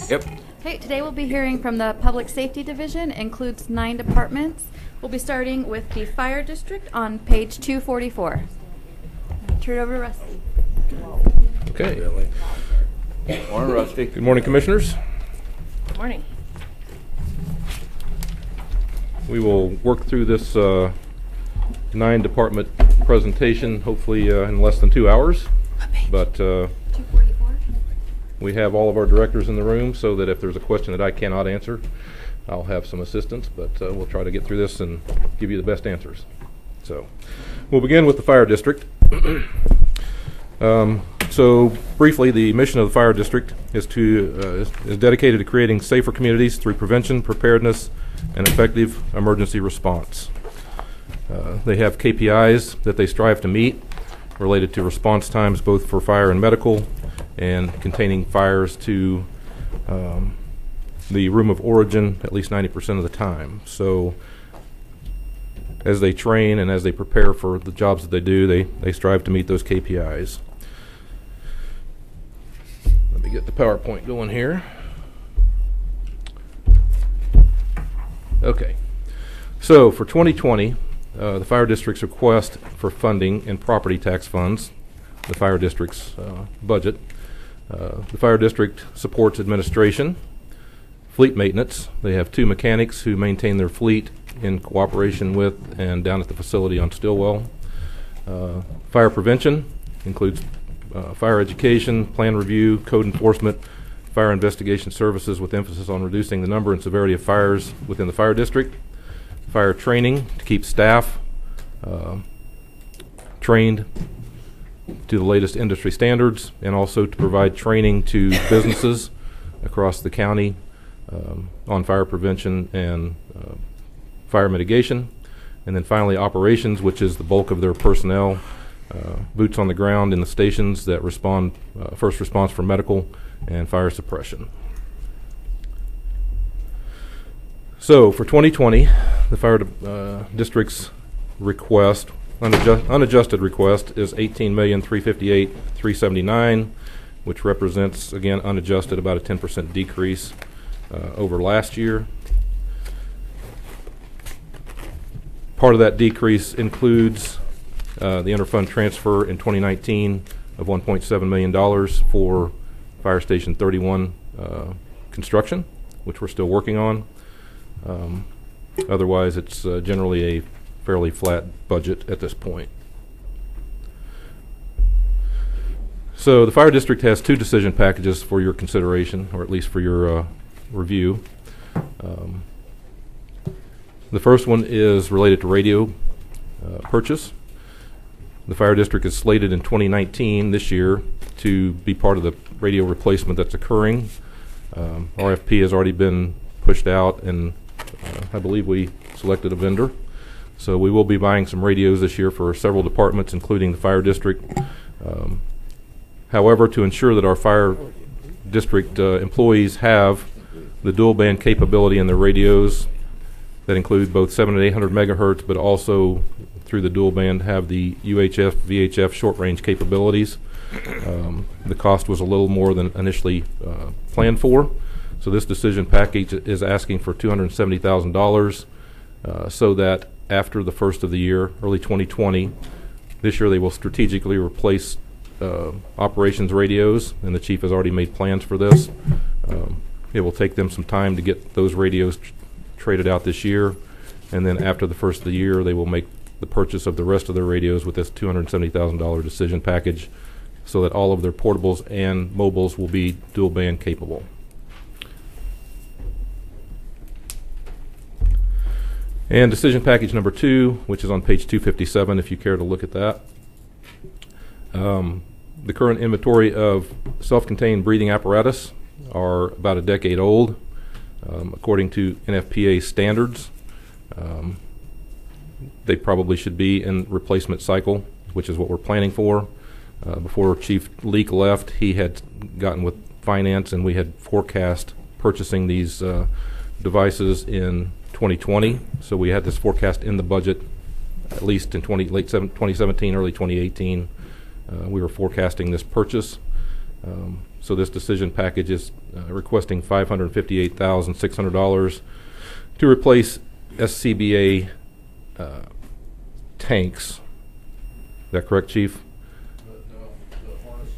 Yep. Okay, today we'll be hearing from the Public Safety Division. Includes 9 departments. We'll be starting with the Fire District on page 244. Turn it over to Rusty. Okay. Morning, Rusty. Good morning, Commissioners. Good morning. We will work through this 9-department presentation, hopefully in less than 2 hours. But 244. we have all of our directors in the room so that if there's a question that I cannot answer, I'll have some assistance. But we'll try to get through this and give you the best answers. So we'll begin with the Fire District. So briefly, the mission of the Fire District is dedicated to creating safer communities through prevention, preparedness, and effective emergency response. They have KPIs that they strive to meet related to response times both for fire and medical, and containing fires to the room of origin at least 90% of the time. So as they train and as they prepare for the jobs that they do, they strive to meet those KPIs. Let me get the PowerPoint going here. Okay. So for 2020, the Fire District's request for funding in property tax funds, the Fire District's budget. The Fire District supports administration, fleet maintenance. They have 2 mechanics who maintain their fleet in cooperation with and down at the facility on Stillwell. Fire prevention includes fire education, plan review, code enforcement, fire investigation services with emphasis on reducing the number and severity of fires within the Fire District. Fire training to keep staff trained to the latest industry standards, and also to provide training to businesses across the county on fire prevention and fire mitigation. And then finally, operations, which is the bulk of their personnel, boots on the ground in the stations that respond, first response for medical and fire suppression. So for 2020, the Fire District's request, unadjusted request, is $18,358,379, which represents, again, unadjusted, about a 10% decrease over last year. Part of that decrease includes the interfund transfer in 2019 of $1.7 million for Fire Station 31 construction, which we're still working on. Otherwise, it's generally a fairly flat budget at this point. So the Fire District has 2 decision packages for your consideration, or at least for your review. The first one is related to radio purchase. The Fire District is slated in 2019, this year, to be part of the radio replacement that's occurring. RFP has already been pushed out, and I believe we selected a vendor. So we will be buying some radios this year for several departments, including the Fire District. However, to ensure that our Fire District employees have the dual band capability in their radios, that include both 700 and 800 megahertz, but also through the dual band have the UHF, VHF short range capabilities. The cost was a little more than initially planned for. So this decision package is asking for $270,000 so that after the first of the year, early 2020, this year they will strategically replace operations radios, and the chief has already made plans for this. It will take them some time to get those radios traded out this year, and then after the first of the year, they will make the purchase of the rest of their radios with this $270,000 decision package, so that all of their portables and mobiles will be dual band capable. And decision package number 2, which is on page 257, if you care to look at that. The current inventory of self-contained breathing apparatus are about a decade old, according to NFPA standards. They probably should be in replacement cycle, which is what we're planning for. Before Chief Leak left, he had gotten with finance, and we had forecast purchasing these devices in 2020. So we had this forecast in the budget, at least in late 2017, early 2018. We were forecasting this purchase. So this decision package is requesting $558,600 to replace SCBA tanks. Is that correct, Chief? The harnesses,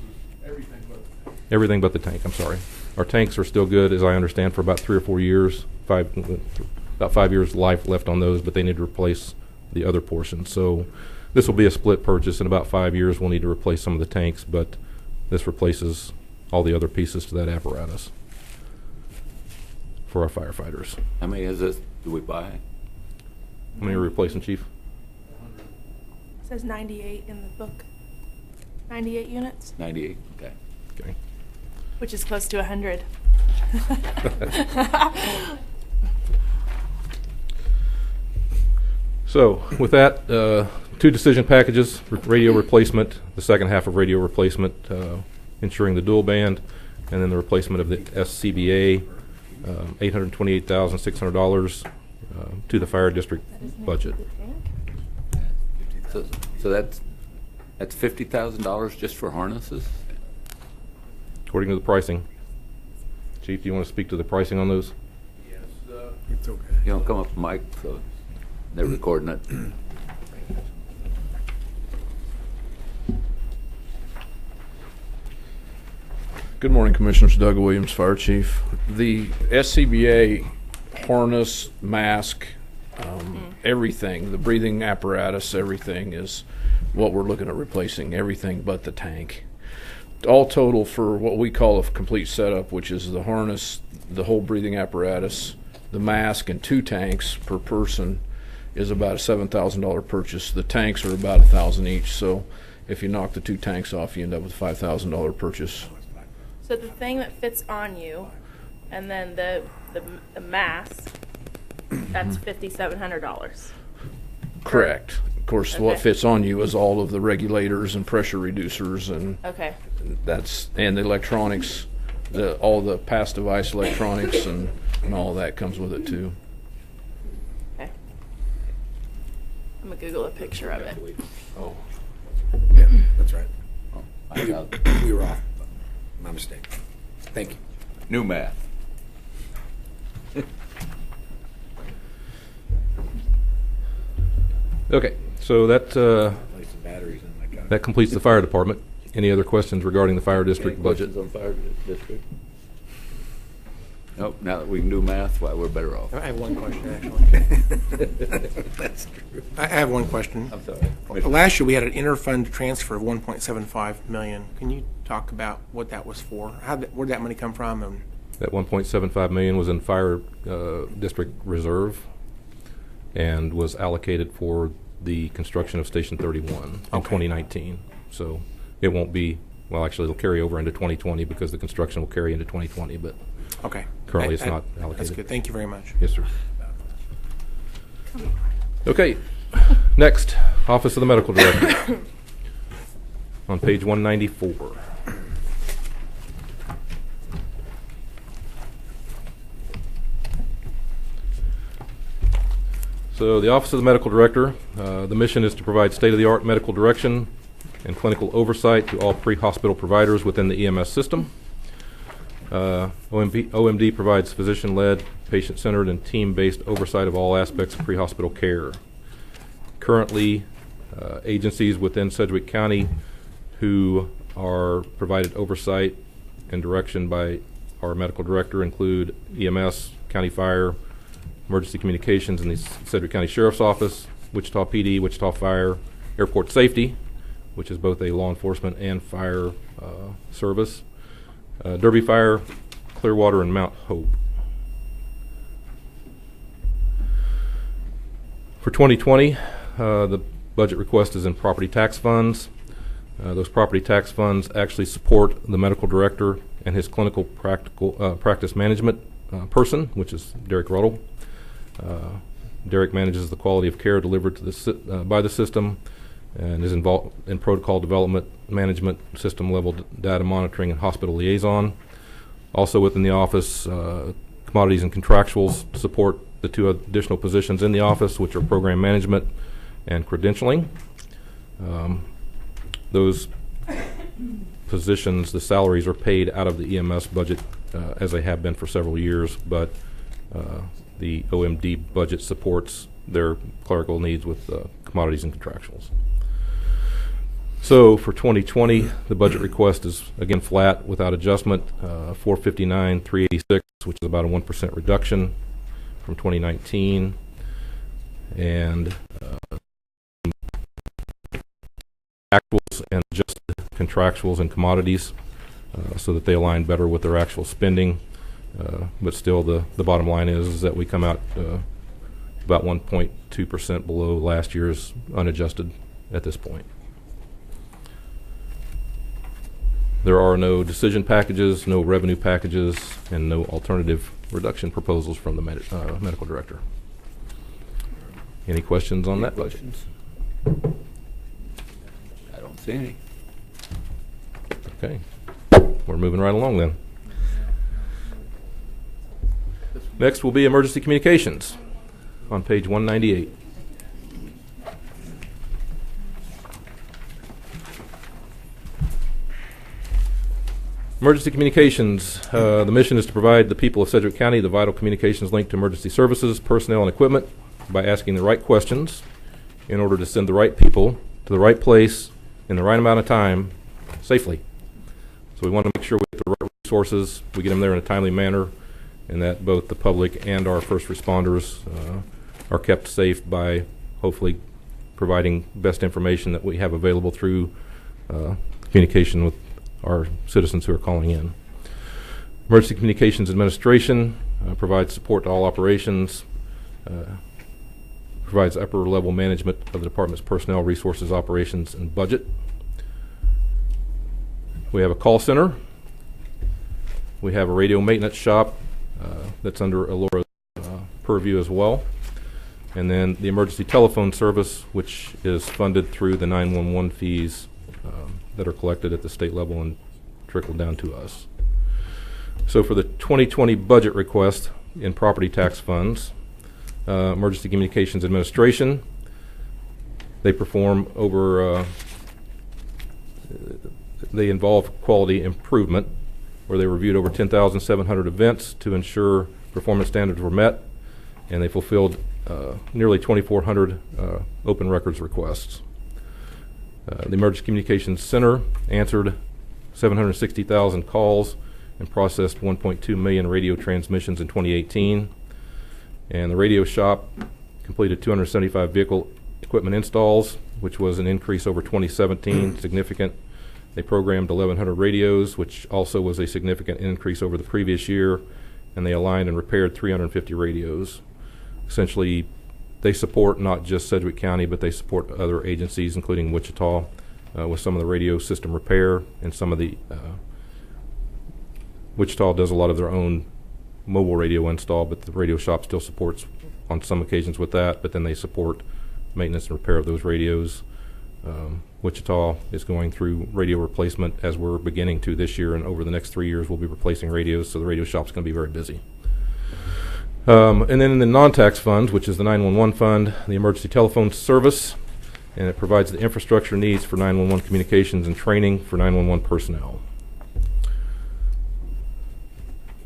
Everything but the tank, I'm sorry. Our tanks are still good, as I understand, for about 3 or 4 years. About 5 years life left on those, but they need to replace the other portion. So this will be a split purchase. In about 5 years, we'll need to replace some of the tanks, but this replaces all the other pieces to that apparatus for our firefighters. How many is this? Do we buy? How many are we replacing, Chief? It says 98 in the book. 98 units, 98. Okay. Okay. which is close to 100. So with that, 2 decision packages, radio replacement, the second half of radio replacement, ensuring the dual band, and then the replacement of the SCBA, $828,600 to the fire district budget. So that's $50,000 just for harnesses? According to the pricing. Chief, do you want to speak to the pricing on those? It's okay. You don't come up with Mike, so they're recording it. Good morning, Commissioners. Doug Williams, Fire Chief. The SCBA harness, mask, everything, the breathing apparatus, everything is what we're looking at replacing, everything but the tank. All total for what we call a complete setup, which is the harness, the whole breathing apparatus, the mask, and 2 tanks per person, is about a $7,000 purchase. The tanks are about $1,000 each, so if you knock the 2 tanks off, you end up with a $5,000 purchase. So the thing that fits on you, and then the mask, that's $5,700. Correct. Of course, what Okay. fits on you is all of the regulators and pressure reducers, and Okay. and the electronics, all the pass device electronics and all that comes with it too. Okay. I'm gonna Google a picture of it. Oh, Yeah, that's right. Oh, I got We were off. My mistake. Thank you. new math. Okay, so that Place some batteries in my car. that completes the fire department. Any other questions regarding the fire district Any budget? questions on fire district? Nope, now that we can do math, well, we're better off. I have one question, actually. That's true. I have one question. I'm sorry. Last year, we had an interfund transfer of $1.75 million. Can you talk about what that was for? Where'd that money come from? And That $1.75 million was in fire district reserve and was allocated for the construction of Station 31 in 2019. So it won't be, well, actually, it'll carry over into 2020 because the construction will carry into 2020, but okay. currently it's not allocated. That's good. Thank you very much. Yes, sir. Okay, next, Office of the Medical Director. On page 194. So the Office of the Medical Director, the mission is to provide state-of-the-art medical direction and clinical oversight to all pre-hospital providers within the EMS system. OMD provides physician-led, patient-centered, and team-based oversight of all aspects of pre-hospital care. Currently, agencies within Sedgwick County who are provided oversight and direction by our medical director include EMS, County Fire, Emergency Communications in the Sedgwick County Sheriff's Office, Wichita PD, Wichita Fire, Airport Safety, which is both a law enforcement and fire service, Derby Fire, Clearwater, and Mount Hope. For 2020, the budget request is in property tax funds. Those property tax funds actually support the medical director and his clinical practice management person, which is Derek Ruddle. Derek manages the quality of care delivered to the by the system and is involved in protocol development, management, system level data monitoring, and hospital liaison. Also within the office, commodities and contractuals support the 2 additional positions in the office, which are program management and credentialing. Those positions, the salaries are paid out of the EMS budget as they have been for several years, but the OMD budget supports their clerical needs with commodities and contractuals. So for 2020, the budget request is again flat without adjustment, 459,386, which is about a 1% reduction from 2019, and actuals and adjusted contractuals and commodities so that they align better with their actual spending. But still, the bottom line is that we come out about 1.2% below last year's unadjusted at this point. There are no decision packages, no revenue packages, and no alternative reduction proposals from the medical director. Any questions on that budget? I don't see any. Okay. We're moving right along then. Next will be emergency communications on page 198. Emergency communications. The mission is to provide the people of Sedgwick County the vital communications linked to emergency services, personnel, and equipment by asking the right questions in order to send the right people to the right place in the right amount of time safely. So we want to make sure we get the right resources, we get them there in a timely manner, and that both the public and our first responders are kept safe by hopefully providing best information that we have available through communication with our citizens who are calling in. Emergency Communications Administration provides support to all operations, provides upper level management of the department's personnel, resources, operations, and budget. We have a call center. We have a radio maintenance shop that's under Alora's purview as well. And then the emergency telephone service, which is funded through the 911 fees that are collected at the state level and trickled down to us. So for the 2020 budget request in property tax funds, Emergency Communications Administration, they perform over, they involve quality improvement, where they reviewed over 10,700 events to ensure performance standards were met, and they fulfilled nearly 2,400 open records requests. The Emergency Communications Center answered 760,000 calls and processed 1.2 million radio transmissions in 2018. And the radio shop completed 275 vehicle equipment installs, which was an increase over 2017, significant. They programmed 1,100 radios, which also was a significant increase over the previous year, and they aligned and repaired 350 radios. Essentially, they support not just Sedgwick County, but they support other agencies, including Wichita, with some of the radio system repair, and some of the Wichita does a lot of their own mobile radio install, but the radio shop still supports on some occasions with that, but then they support maintenance and repair of those radios. Wichita is going through radio replacement as we're beginning to this year, and over the next 3 years we'll be replacing radios, so the radio shop's going to be very busy. And then in the non-tax funds, which is the 911 fund, the emergency telephone service, and it provides the infrastructure needs for 911 communications and training for 911 personnel.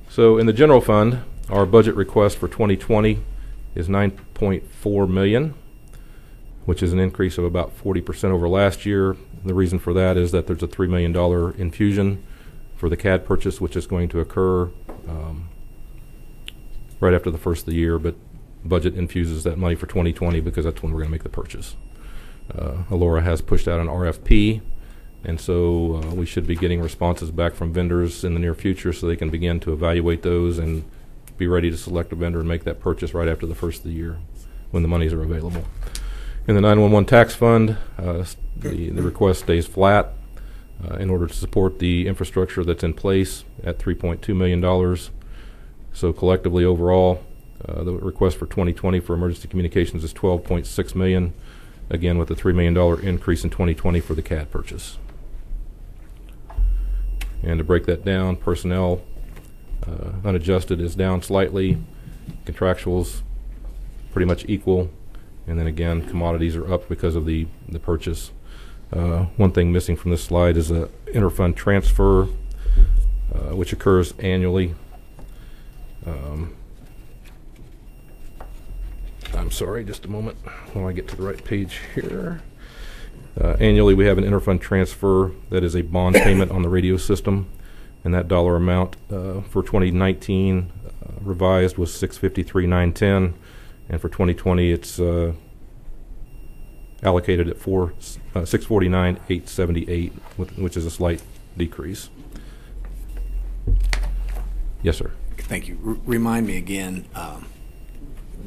So in the general fund, our budget request for 2020 is $9.4 million, which is an increase of about 40% over last year. The reason for that is that there's a $3 million infusion for the CAD purchase, which is going to occur right after the first of the year, but budget infuses that money for 2020 because that's when we're going to make the purchase. Alora has pushed out an RFP, and so we should be getting responses back from vendors in the near future so they can begin to evaluate those and be ready to select a vendor and make that purchase right after the first of the year when the monies are available. In the 911 tax fund, the request stays flat in order to support the infrastructure that's in place at $3.2 million. So collectively overall, the request for 2020 for emergency communications is $12.6 million, again with a $3 million increase in 2020 for the CAD purchase. And to break that down, personnel unadjusted is down slightly, contractuals pretty much equal, and then again commodities are up because of the purchase. One thing missing from this slide is a interfund transfer, which occurs annually. I'm sorry, just a moment while I get to the right page here. Annually, we have an interfund transfer that is a bond payment on the radio system, and that dollar amount for 2019 revised was $653,910, and for 2020 it's allocated at $649,878, which is a slight decrease. Yes, sir. Thank you. Remind me again,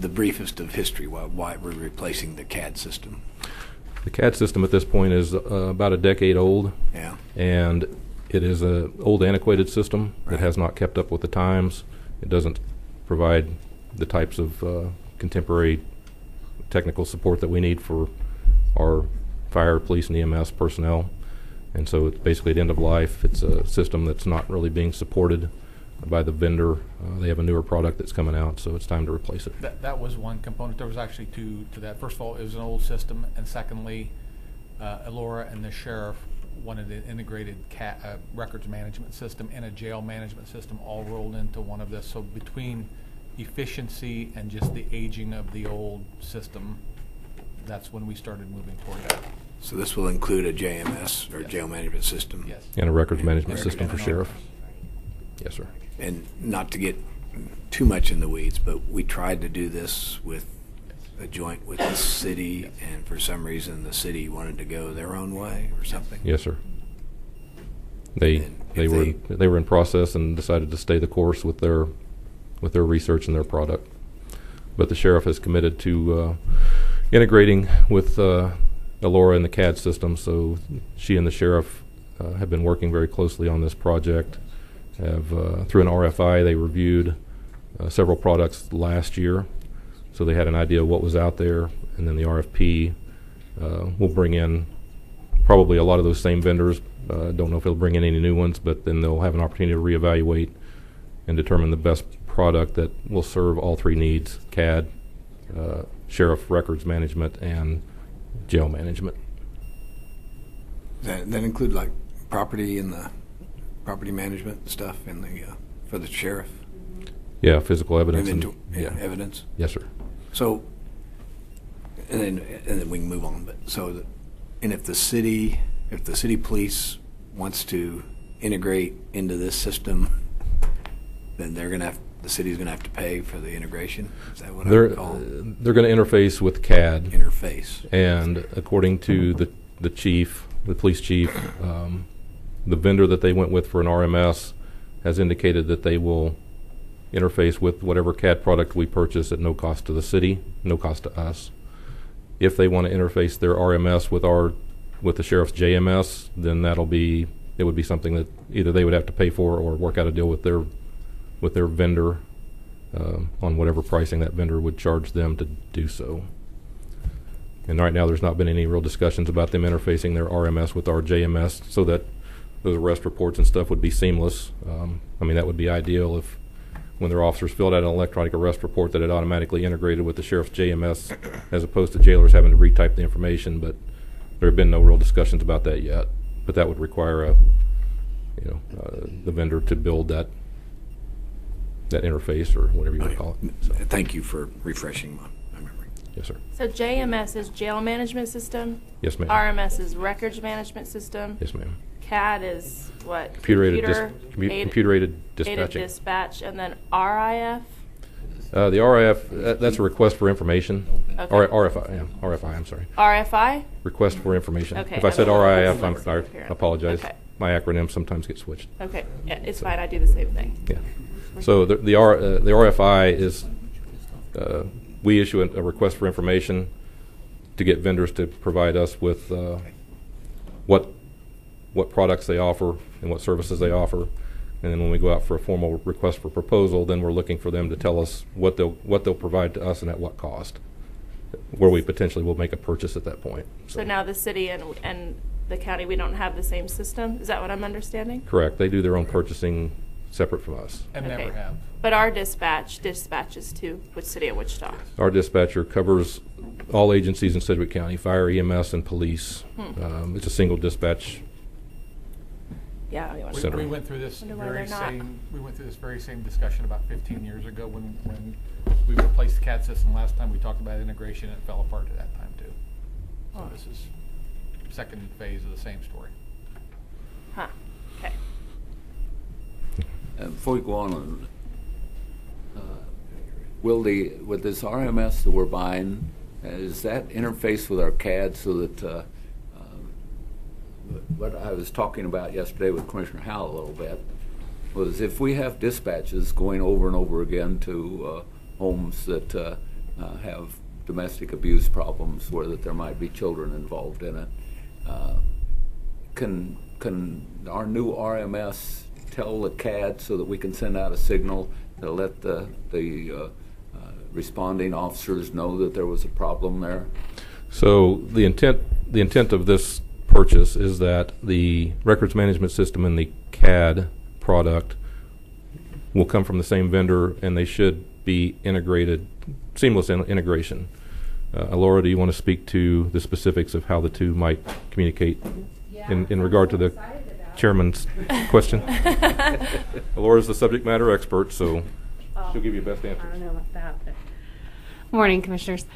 the briefest of history, why we're replacing the CAD system. The CAD system at this point is about a decade old. Yeah. And it is an old, antiquated system that has not kept up with the times. It doesn't provide the types of contemporary technical support that we need for our fire, police, and EMS personnel. And so it's basically at end of life. It's a system that's not really being supported by the vendor. They have a newer product that's coming out, so it's time to replace it. That was one component. There was actually two to that. First of all, it was an old system, and secondly, Elora and the sheriff wanted an integrated records management system and a jail management system all rolled into one of this. So between efficiency and just the aging of the old system, that's when we started moving toward that. So this will include a JMS, or Yes. jail management system? Yes. And a records management Records system for management. sheriff. Yes, sir. And not to get too much in the weeds, but we tried to do this with a joint with the city, and for some reason the city wanted to go their own way or something. Yes, sir. They And if were in process and decided to stay the course with their research and their product. But the sheriff has committed to integrating with Elora and the CAD system. So she and the sheriff have been working very closely on this project. Through an RFI, they reviewed several products last year, so they had an idea of what was out there. And then the RFP will bring in probably a lot of those same vendors. Don't know if it'll bring in any new ones, but then they'll have an opportunity to reevaluate and determine the best product that will serve all three needs: CAD, sheriff records management, and jail management. That include like property and the property management stuff in the for the sheriff? Yeah, physical evidence. Evidence. Yes, sir. So, and then we can move on. But and if the city police wants to integrate into this system, then the city's gonna have to pay for the integration. Is that what I They're recall? they're going to interface with CAD, Interface. and according to the police chief, the vendor that they went with for an RMS has indicated that they will interface with whatever CAD product we purchase at no cost to the city, no cost to us. If they want to interface their RMS with the sheriff's JMS, then it would be something that either they would have to pay for or work out a deal with their vendor on whatever pricing that vendor would charge them to do so. And right now there's not been any real discussions about them interfacing their RMS with our JMS so that those arrest reports and stuff would be seamless. I mean, that would be ideal if when their officers filled out an electronic arrest report that it automatically integrated with the sheriff's JMS as opposed to jailers having to retype the information, but there have been no real discussions about that yet. But that would require the vendor to build that interface or whatever you want to call it. So, Thank you for refreshing my memory. yes, sir. So JMS is jail management system. Yes, ma'am. RMS is records management system. Yes, ma'am. CAD is what? Computer-aided dispatching. Aided dispatch, and then RIF. The RIF, that's a request for information. Okay. RFI, yeah, RFI, I'm sorry. RFI. Request for information. Okay, If I said that's- RIF, I Apparent. apologize. Okay. My acronyms sometimes get switched. Okay, yeah, it's fine. I do the same thing. Yeah. So the RFI is, we issue a request for information to get vendors to provide us with what products they offer and what services they offer. And then when we go out for a formal request for proposal, then we're looking for them to tell us what they'll provide to us and at what cost, where we potentially will make a purchase at that point. So now the city and the county, we don't have the same system? Is that what I'm understanding? Correct. They do their own purchasing separate from us. And Okay. never have. But our dispatches to with City of Wichita. Our dispatcher covers all agencies in Sedgwick County, fire, EMS, and police. It's a single dispatch. Yeah. You wanna- Center. We went through this Wonder why very they're not. very same discussion about 15 years ago when we replaced the CAD system last time. We talked about integration, and it fell apart at that time too. So this is second phase of the same story. Huh. Okay. Before we go on, with this RMS that we're buying, is that interface with our CAD so that what I was talking about yesterday with Commissioner Howell a little bit was if we have dispatches going over and over again to homes that have domestic abuse problems where that there might be children involved in it, can our new RMS tell the CAD so that we can send out a signal to let the responding officers know that there was a problem there? So the intent of this purchase is that the records management system and the CAD product will come from the same vendor, and they should be integrated, seamless integration. Laura, do you want to speak to the specifics of how the two might communicate in regard to the chairman's question? Laura's the subject matter expert, so she'll give you the best answer. I don't know about that. But. Morning, Commissioners.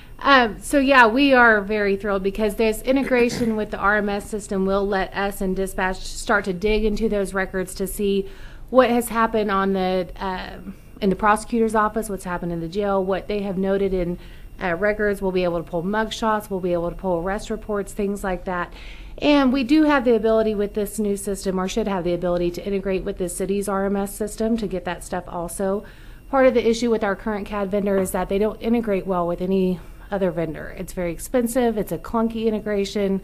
So yeah, we are very thrilled because this integration with the RMS system will let us in dispatch start to dig into those records to see what has happened on the in the prosecutor's office, what's happened in the jail, what they have noted in records. We'll be able to pull mug shots. We'll be able to pull arrest reports, things like that. And we do have the ability with this new system, or should have the ability, to integrate with the city's RMS system to get that stuff also. Part of the issue with our current CAD vendor is that they don't integrate well with any other vendor. It's very expensive. It's a clunky integration.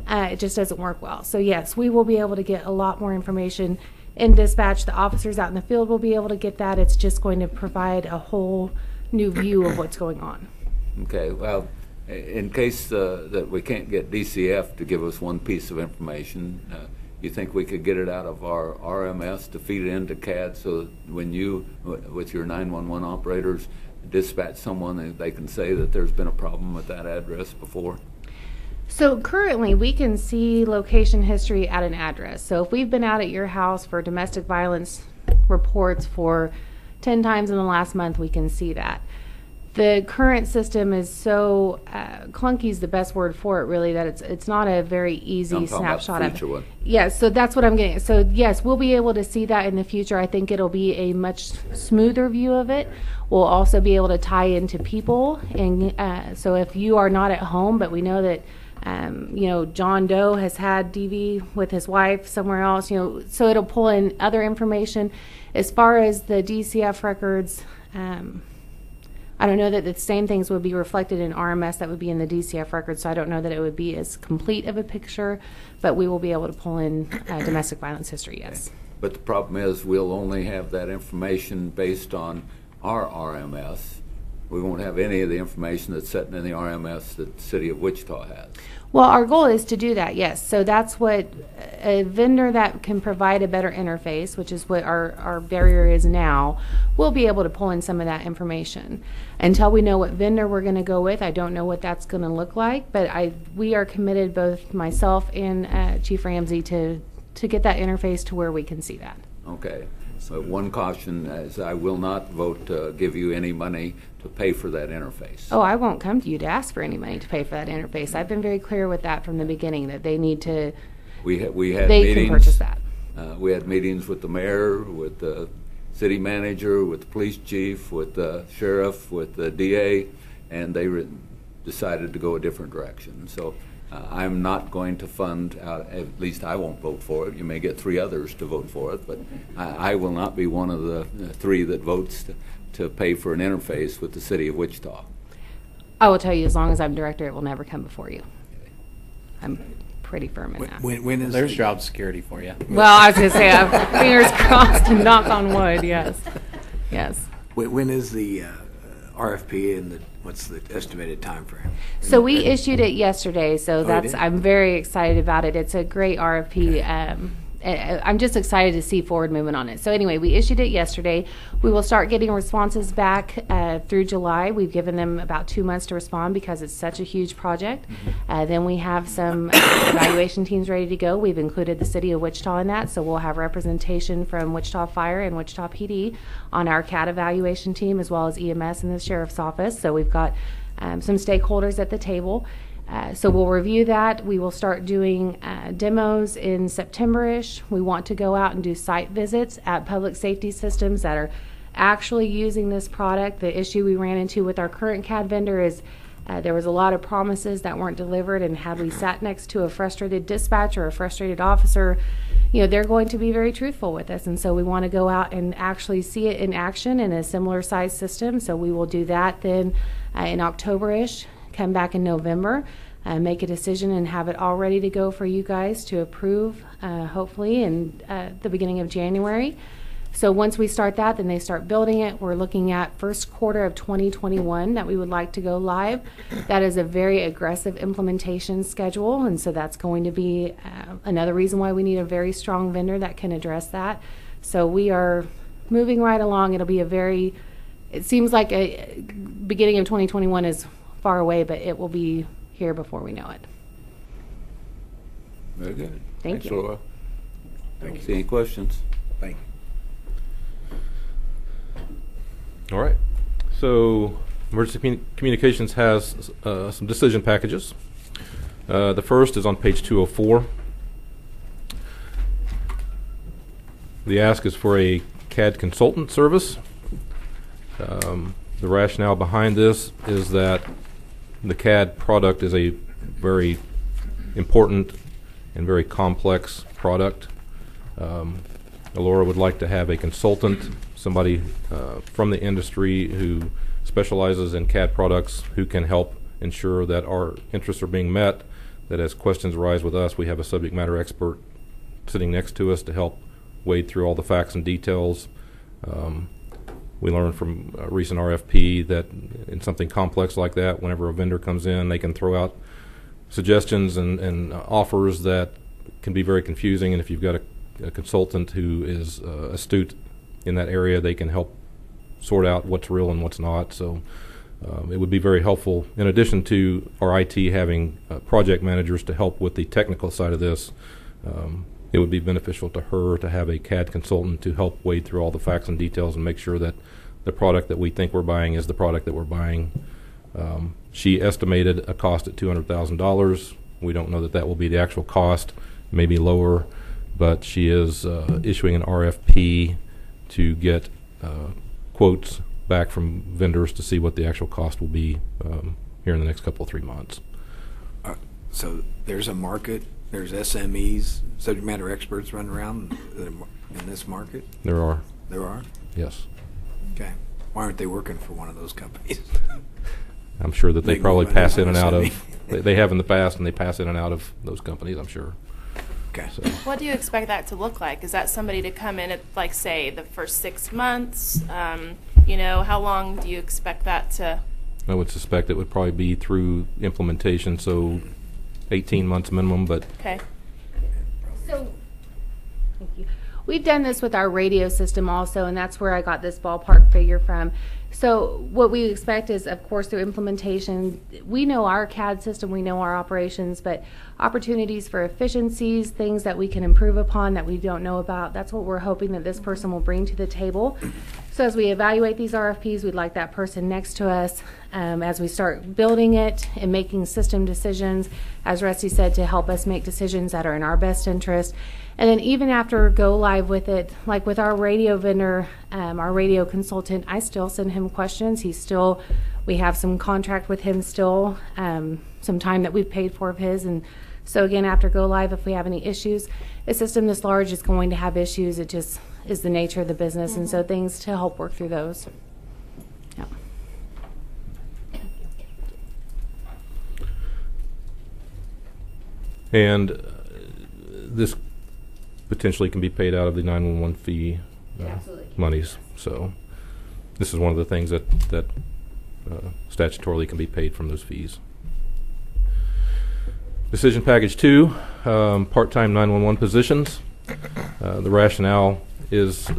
It just doesn't work well. So yes, we will be able to get a lot more information in dispatch. The officers out in the field will be able to get that. It's just going to provide a whole new view of what's going on. Okay, well, in case that we can't get DCF to give us one piece of information, you think we could get it out of our RMS to feed it into CAD so that when you, with your 911 operators, dispatch someone, they can say that there's been a problem with that address before? So currently we can see location history at an address. So if we've been out at your house for domestic violence reports for 10 times in the last month, we can see that. The current system is so clunky is the best word for it, really, that it's not a very easy snapshot of it. Yes, so that's what I'm getting at. So yes, we'll be able to see that in the future. I think it'll be a much smoother view of it. We'll also be able to tie into people, and so if you are not at home, but we know that John Doe has had DV with his wife somewhere else, so it'll pull in other information. As far as the DCF records, I don't know that the same things would be reflected in RMS that would be in the DCF records, so I don't know that it would be as complete of a picture, but we will be able to pull in domestic violence history, yes. Okay. But the problem is we'll only have that information based on our RMS. We won't have any of the information that's sitting in the RMS that the City of Wichita has. Well, our goal is to do that, yes. So that's what a vendor that can provide a better interface, which is what our barrier is now, will be able to pull in some of that information. Until we know what vendor we're going to go with, I don't know what that's going to look like, but we are committed, both myself and Chief Ramsey, to get that interface to where we can see that. Okay. So one caution is I will not vote to give you any money to pay for that interface. Oh, I won't come to you to ask for any money to pay for that interface. I've been very clear with that from the beginning, that they need to. We had they meetings. Can purchase that. We had meetings with the mayor, with the city manager, with the police chief, with the sheriff, with the DA, and they decided to go a different direction. So I'm not going to fund, at least I won't vote for it. You may get 3 others to vote for it, but I will not be one of the 3 that votes to pay for an interface with the City of Wichita. I will tell you, as long as I'm director, it will never come before you. I'm pretty firm in that. When is There's job security for you. Well, I was going to say, fingers crossed and knock on wood, yes. Yes. when is the RFP and what's the estimated time frame? So we issued it yesterday, so you that's did? I'm very excited about it. It's a great RFP. I'm just excited to see forward movement on it. So anyway, we issued it yesterday. We will start getting responses back through July. We've given them about 2 months to respond because it's such a huge project. Then we have some evaluation teams ready to go. We've included the city of Wichita in that, so we'll have representation from Wichita Fire and Wichita PD on our CAD evaluation team, as well as EMS and the sheriff's office. So we've got some stakeholders at the table. So we'll review that. We will start doing demos in September-ish. We want to go out and do site visits at public safety systems that are actually using this product. The issue we ran into with our current CAD vendor is there was a lot of promises that weren't delivered, and had we sat next to a frustrated dispatcher or a frustrated officer, you know, they're going to be very truthful with us. And so we want to go out and actually see it in action in a similar size system. So we will do that then in October-ish. Come back in November, make a decision, and have it all ready to go for you guys to approve, hopefully in the beginning of January. So once we start that, then they start building it. We're looking at first quarter of 2021 that we would like to go live. That is a very aggressive implementation schedule, and so that's going to be another reason why we need a very strong vendor that can address that. So we are moving right along. It'll be it seems like a beginning of 2021 is far away, but it will be here before we know it. Very good. Thank you. Laura. See any questions? Thank you. All right. So Emergency Communications has some decision packages. The first is on page 204. The ask is for a CAD consultant service. The rationale behind this is that the CAD product is a very important and very complex product. Alora would like to have a consultant, somebody from the industry who specializes in CAD products, who can help ensure that our interests are being met, that as questions arise with us, we have a subject matter expert sitting next to us to help wade through all the facts and details. We learned from a recent RFP that in something complex like that, whenever a vendor comes in, they can throw out suggestions and offers that can be very confusing. And if you've got a consultant who is astute in that area, they can help sort out what's real and what's not. So it would be very helpful, in addition to our IT having project managers to help with the technical side of this. It would be beneficial to her to have a CAD consultant to help wade through all the facts and details and make sure that the product that we think we're buying is the product that we're buying. She estimated a cost at $200,000. We don't know that that will be the actual cost, maybe lower, but she is issuing an RFP to get quotes back from vendors to see what the actual cost will be here in the next couple of 3 months. So there's a market, there's SMEs, subject matter experts running around in this market? There are. There are? Yes. Okay. Why aren't they working for one of those companies? I'm sure that they Make probably more money pass than in and out SME. of, they have in the past, and they pass in and out of those companies, I'm sure. Okay. So, What do you expect that to look like? Is that somebody to come in at, like, say, the first 6 months? You know, how long do you expect that to? I would suspect it would probably be through implementation, so 18 months minimum, but Okay. So, thank you. We've done this with our radio system also, and that's where I got this ballpark figure from. So what we expect is, of course, through implementation, we know our CAD system, we know our operations, but opportunities for efficiencies, things that we can improve upon that we don't know about, that's what we're hoping that this person will bring to the table. So as we evaluate these RFPs, we'd like that person next to us as we start building it and making system decisions, as Rusty said, to help us make decisions that are in our best interest. And then even after go live with it, like with our radio vendor, our radio consultant, I still send him questions. We have some contract with him still, some time that we've paid for of his. And so again, after go live, if we have any issues, a system this large is going to have issues. It just is the nature of the business. And so things to help work through those. Yeah. and this potentially can be paid out of the 911 fee monies. So this is one of the things that statutorily can be paid from those fees. Decision package 2, part-time 911 positions. The rationale is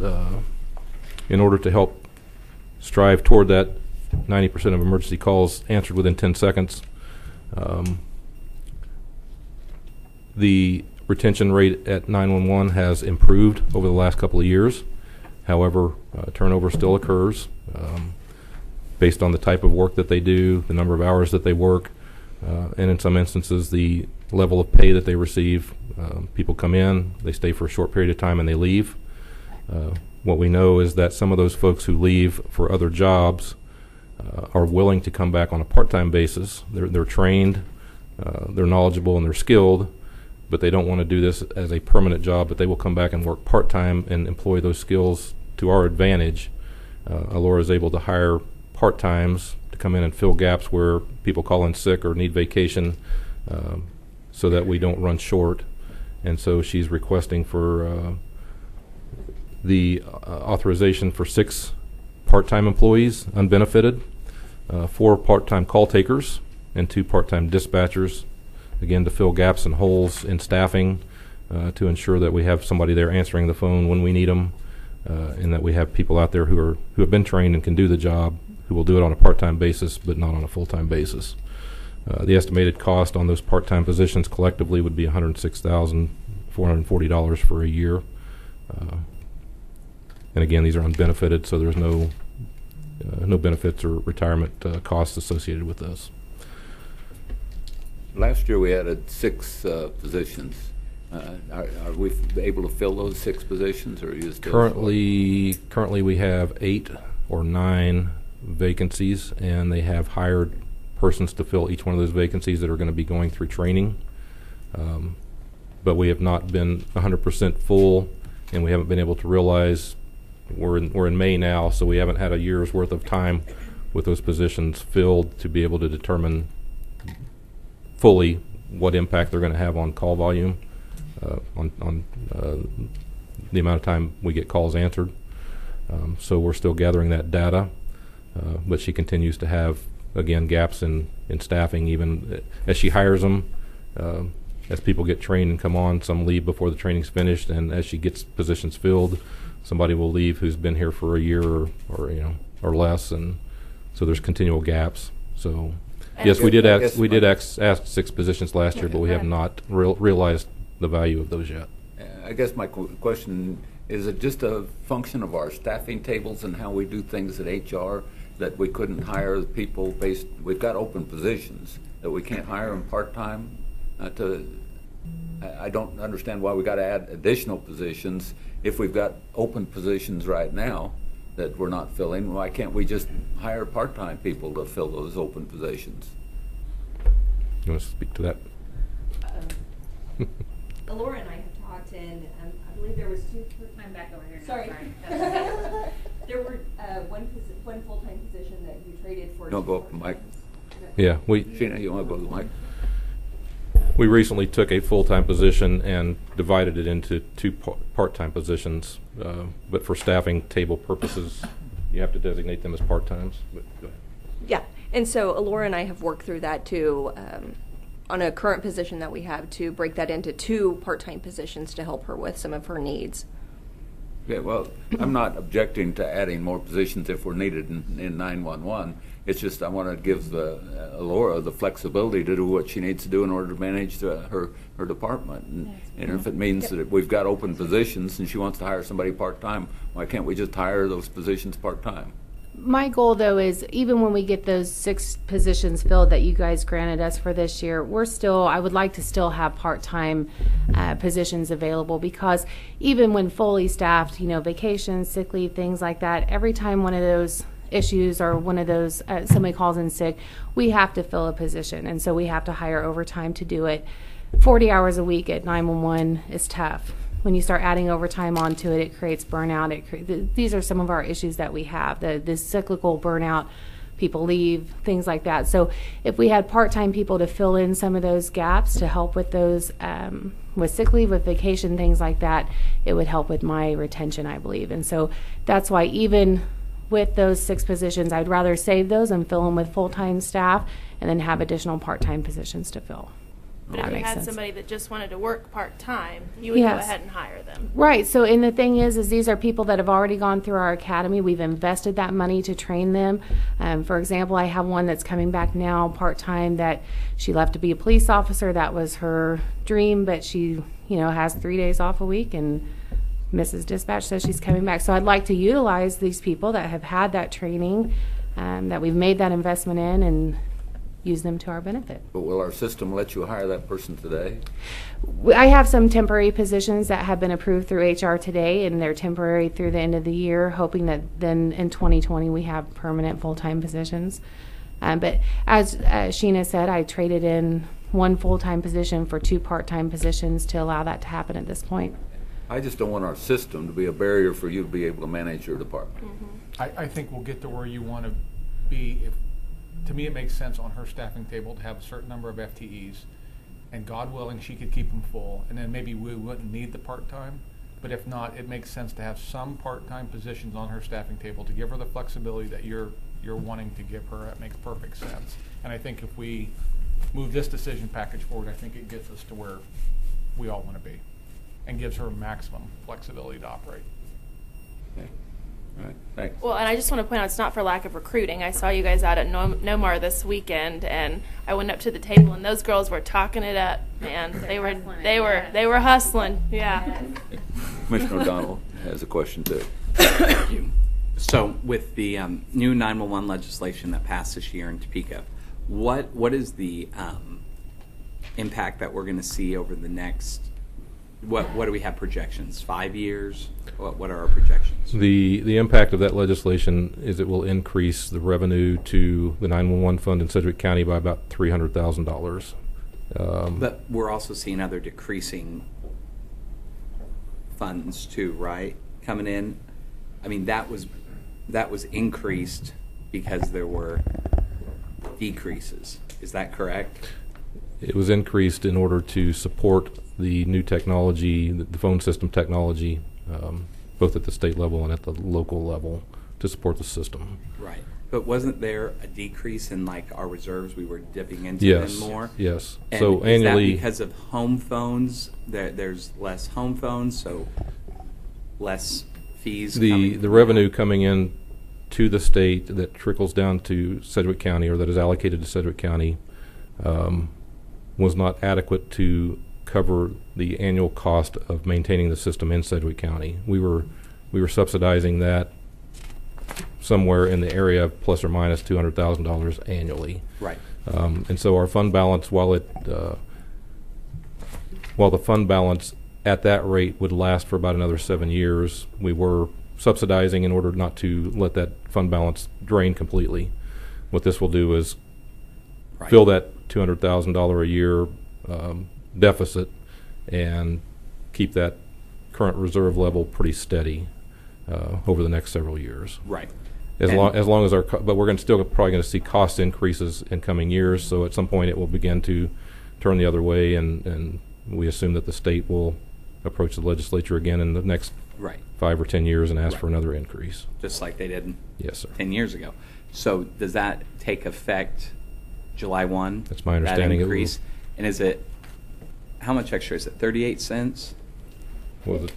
in order to help strive toward that 90% of emergency calls answered within 10 seconds. The retention rate at 911 has improved over the last couple of years. However, turnover still occurs based on the type of work that they do, the number of hours that they work, and in some instances, the level of pay that they receive. People come in, they stay for a short period of time, and they leave. What we know is that some of those folks who leave for other jobs are willing to come back on a part-time basis. They're trained, they're knowledgeable, and they're skilled, but they don't want to do this as a permanent job, but they will come back and work part-time and employ those skills to our advantage. Alora is able to hire part-times to come in and fill gaps where people call in sick or need vacation, so that we don't run short. And so she's requesting for the authorization for 6 part-time employees, unbenefited, 4 part-time call takers, and 2 part-time dispatchers, again, to fill gaps and holes in staffing, to ensure that we have somebody there answering the phone when we need them, and that we have people out there who have been trained and can do the job, who will do it on a part-time basis but not on a full-time basis. The estimated cost on those part-time positions collectively would be $106,440 for a year. And again, these are unbenefited, so there's no benefits or retirement costs associated with this. Last year we added 6 positions. Are we able to fill those 6 positions, or are you still Currently we have 8 or 9 vacancies, and they have hired persons to fill each one of those vacancies that are going to be going through training. But we have not been 100% full, and we haven't been able to realize we're in May now, so we haven't had a year's worth of time with those positions filled to be able to determine fully what impact they're going to have on call volume, on the amount of time we get calls answered. So we're still gathering that data, but she continues to have, again, gaps in staffing, even as she hires them. As people get trained and come on, some leave before the training's finished, and as she gets positions filled, somebody will leave who's been here for a year or less, and so there's continual gaps. So yes, we did ask 6 positions last year, but we have not realized the value of those yet. I guess my question is, it just a function of our staffing tables and how we do things at HR that we couldn't hire the people based? We've got open positions that we can't hire them part-time. I don't understand why we got to add additional positions if we've got open positions right now that we're not filling. Why can't we just hire part-time people to fill those open positions? You want to speak to that? Alora and I have talked, and I believe there was 2. I'm back over here now. Sorry. There were one full-time position that you traded for. Don't go up to Mike. Yeah, Sheena, you want to go to the mic? We recently took a full-time position and divided it into 2 part-time positions, but for staffing table purposes, you have to designate them as part-times. But go ahead. Yeah, and so Alora and I have worked through that too, on a current position that we have, to break that into 2 part-time positions to help her with some of her needs. Okay, well, I'm not objecting to adding more positions if we're needed in 911. It's just I want to give Alora the flexibility to do what she needs to do in order to manage her department. And if it means that we've got open positions and she wants to hire somebody part-time, why can't we just hire those positions part-time? My goal, though, is even when we get those 6 positions filled that you guys granted us for this year, I would like to still have part-time positions available, because even when fully staffed, vacations, sick leave, things like that, every time one of those issues or one of those somebody calls in sick, we have to fill a position, and so we have to hire overtime to do it. 40 hours a week at 911 is tough. When you start adding overtime onto it, it creates burnout. These are some of our issues that we have, the cyclical burnout. People leave, things like that. So if we had part-time people to fill in some of those gaps, to help with those, with sick leave, with vacation, things like that, it would help with my retention, I believe. And so that's why even with those 6 positions, I'd rather save those and fill them with full-time staff and then have additional part-time positions to fill. But That if you makes had sense. somebody that just wanted to work part-time, you would go Yes. ahead and hire them. Right. So, and the thing is these are people that have already gone through our academy. We've invested that money to train them. For example, I have one that's coming back now part-time that she left to be a police officer. That was her dream, but she, has 3 days off a week, and Mrs. Dispatch says she's coming back. So I'd like to utilize these people that have had that training, that we've made that investment in, and use them to our benefit. But will our system let you hire that person today? I have some temporary positions that have been approved through HR today, and they're temporary through the end of the year, hoping that then in 2020 we have permanent full-time positions. But as Sheena said, I traded in one full-time position for 2 part-time positions to allow that to happen at this point. I just don't want our system to be a barrier for you to be able to manage your department. I think we'll get to where you want to be. To me, it makes sense on her staffing table to have a certain number of FTEs, and God willing, she could keep them full, and then maybe we wouldn't need the part-time. But if not, it makes sense to have some part-time positions on her staffing table to give her the flexibility that you're wanting to give her. That makes perfect sense. And I think if we move this decision package forward, I think it gets us to where we all want to be, and gives her maximum flexibility to operate. Okay. All right, thanks. Well, and I just want to point out, it's not for lack of recruiting. I saw you guys out at Nomar this weekend, and I went up to the table, and those girls were talking it up, man. They were hustling. Yeah. Commissioner O'Donnell has a question too. Thank you. So with the new 911 legislation that passed this year in Topeka, what is the impact that we're going to see over the next, what do we have projections, 5 years? What are our projections? The impact of that legislation is it will increase the revenue to the 911 fund in Sedgwick County by about $300,000. But we're also seeing other decreasing funds too, right? Coming in. I mean, that was increased because there were decreases. Is that correct? It was increased in order to support the new technology, the phone system technology, both at the state level and at the local level, to support the system. Right. But wasn't there a decrease in like our reserves? We were dipping into Yes. them more. Yes. And So is annually, that because of home phones? There's less home phones, so less fees. the revenue coming in to the state that trickles down to Sedgwick County, or that is allocated to Sedgwick County, was not adequate to cover the annual cost of maintaining the system in Sedgwick County. We were subsidizing that somewhere in the area of plus or minus $200,000 annually. Right. And so our fund balance, while the fund balance at that rate would last for about another 7 years, we were subsidizing in order not to let that fund balance drain completely. What this will do is fill that $200,000 a year deficit and keep that current reserve level pretty steady over the next several years. Right. As long as but we're still probably going to see cost increases in coming years. So at some point it will begin to turn the other way, and we assume that the state will approach the legislature again in the next 5 or 10 years and ask for another increase. Just like they did Yes, sir. 10 years ago. So does that take effect July 1? That's my understanding. That increase? And is it, how much extra is it? 38 cents? What was it?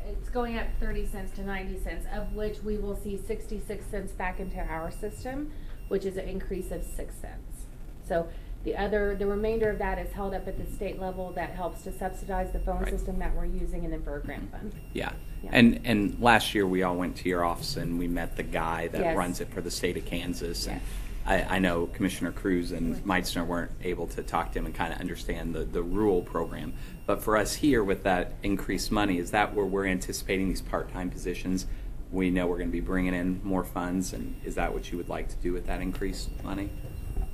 It's going up 30 cents to 90 cents, of which we will see 66 cents back into our system, which is an increase of 6 cents. So the remainder of that is held up at the state level. That helps to subsidize the phone system that we're using, and then for a grant fund. Yeah. And last year we all went to your office and we met the guy that runs it for the state of Kansas. Yes. And I know Commissioner Cruz and Meitzner weren't able to talk to him and kind of understand the rural program. But for us here with that increased money, is that where we're anticipating these part-time positions? We know we're going to be bringing in more funds, and is that what you would like to do with that increased money?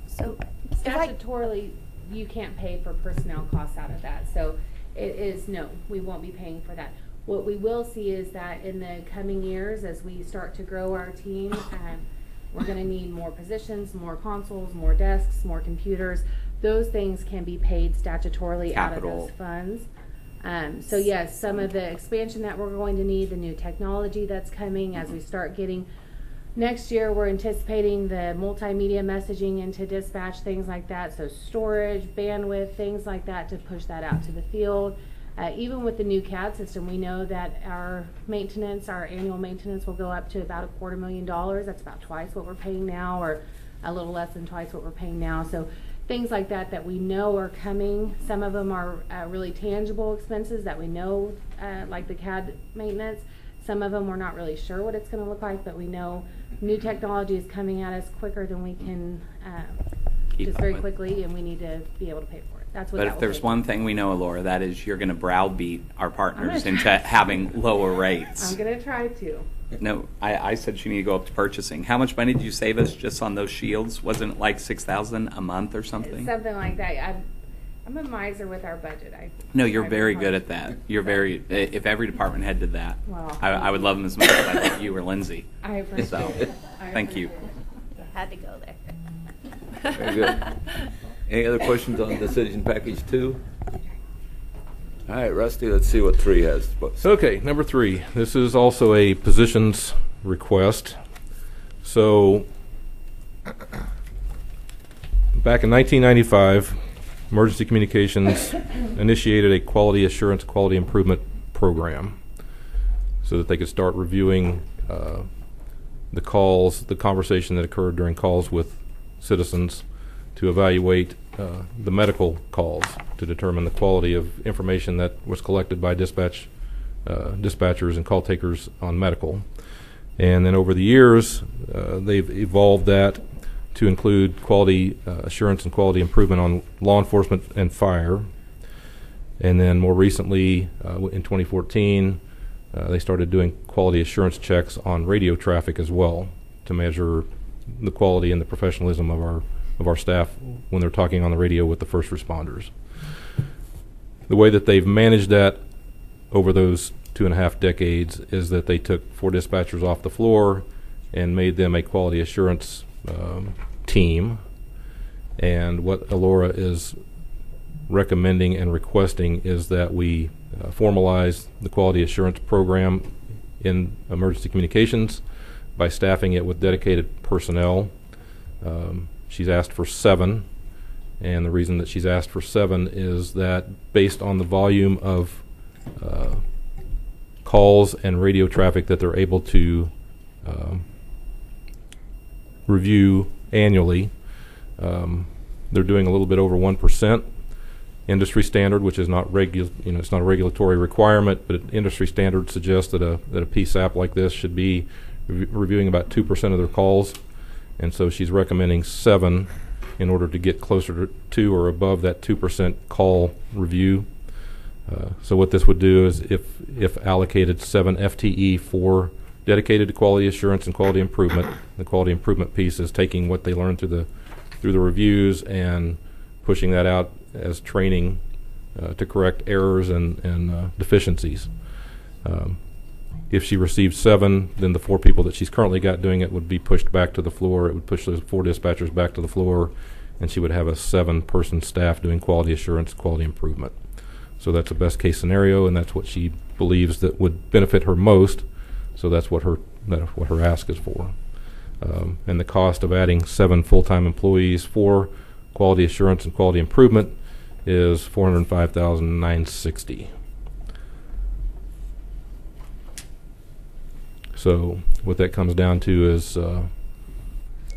So statutorily, you can't pay for personnel costs out of that. So it is, no, we won't be paying for that. What we will see is that in the coming years, as we start to grow our team, we're going to need more positions, more consoles, more desks, more computers. Those things can be paid statutorily Capital. out of those funds. So yes, some of the expansion that we're going to need, the new technology that's coming as we start getting Next year, we're anticipating the multimedia messaging into dispatch, things like that. So storage, bandwidth, things like that to push that out to the field. Even with the new CAD system, we know that our maintenance, our annual maintenance will go up to about $250,000. That's about twice what we're paying now, or a little less than twice what we're paying now. So things like that that we know are coming. Some of them are really tangible expenses that we know, like the CAD maintenance. Some of them we're not really sure what it's going to look like, but we know new technology is coming at us quicker than we can, just very quickly, and we need to be able to pay for it. That's what. But that if will there's take. one thing we know, Laura, that is you're going to browbeat our partners into having lower rates. I'm going to try to. No, I said she needed to go up to purchasing. How much money did you save us just on those shields? Wasn't it like $6,000 a month or something? Something like that. I'm a miser with our budget. No, you're very good at that. You're very. If every department head did that, Well, I would love them as much as I love you or Lindsay. I appreciate So, it. thank you. Had to go there. Very good. Any other questions on decision package 2? All right, Rusty, let's see what 3 has. Okay, number 3. This is also a positions request. So, back in 1995, Emergency Communications initiated a quality assurance, quality improvement program so that they could start reviewing the calls, the conversation that occurred during calls with citizens to evaluate the medical calls to determine the quality of information that was collected by dispatchers and call takers on medical. And then over the years, they've evolved that to include quality assurance and quality improvement on law enforcement and fire. And then more recently, in 2014, they started doing quality assurance checks on radio traffic as well to measure the quality and the professionalism of our staff when they're talking on the radio with the first responders. The way that they've managed that over those 2.5 decades is that they took 4 dispatchers off the floor and made them a quality assurance team. And what Alora is recommending and requesting is that we formalize the quality assurance program in emergency communications by staffing it with dedicated personnel. She's asked for 7, and the reason that she's asked for 7 is that based on the volume of calls and radio traffic that they're able to review annually, they're doing a little bit over 1%. Industry standard, which is not it's not a regulatory requirement, but industry standard suggests that a PSAP like this should be reviewing about 2% of their calls, and so she's recommending 7 in order to get closer to or above that 2% call review. So what this would do is, if allocated 7 FTE for dedicated to quality assurance and quality improvement, the quality improvement piece is taking what they learned through the reviews and pushing that out as training to correct errors and deficiencies. If she received 7, then the 4 people that she's currently got doing it would be pushed back to the floor. It would push those 4 dispatchers back to the floor, and she would have a 7-person staff doing quality assurance, quality improvement. So that's a best case scenario, and that's what she believes that would benefit her most. So that's what her ask is for. And the cost of adding 7 full-time employees for quality assurance and quality improvement is $405,960. So what that comes down to is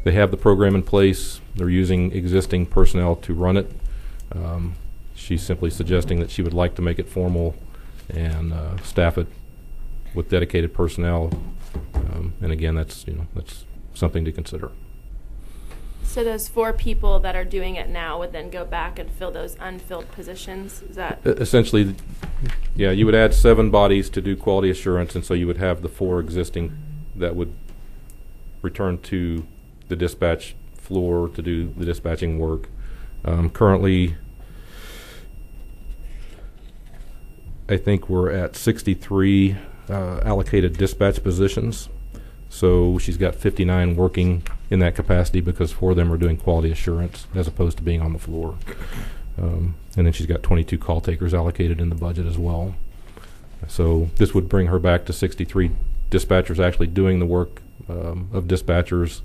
they have the program in place. They're using existing personnel to run it. She's simply suggesting that she would like to make it formal and staff it with dedicated personnel. And again, that's something to consider. So those 4 people that are doing it now would then go back and fill those unfilled positions? Is that essentially? Yeah, you would add 7 bodies to do quality assurance, and so you would have the 4 existing that would return to the dispatch floor to do the dispatching work. Currently, I think we're at 63 allocated dispatch positions. So she's got 59 working in that capacity because 4 of them are doing quality assurance as opposed to being on the floor. And then she's got 22 call takers allocated in the budget as well. So this would bring her back to 63 dispatchers actually doing the work of dispatchers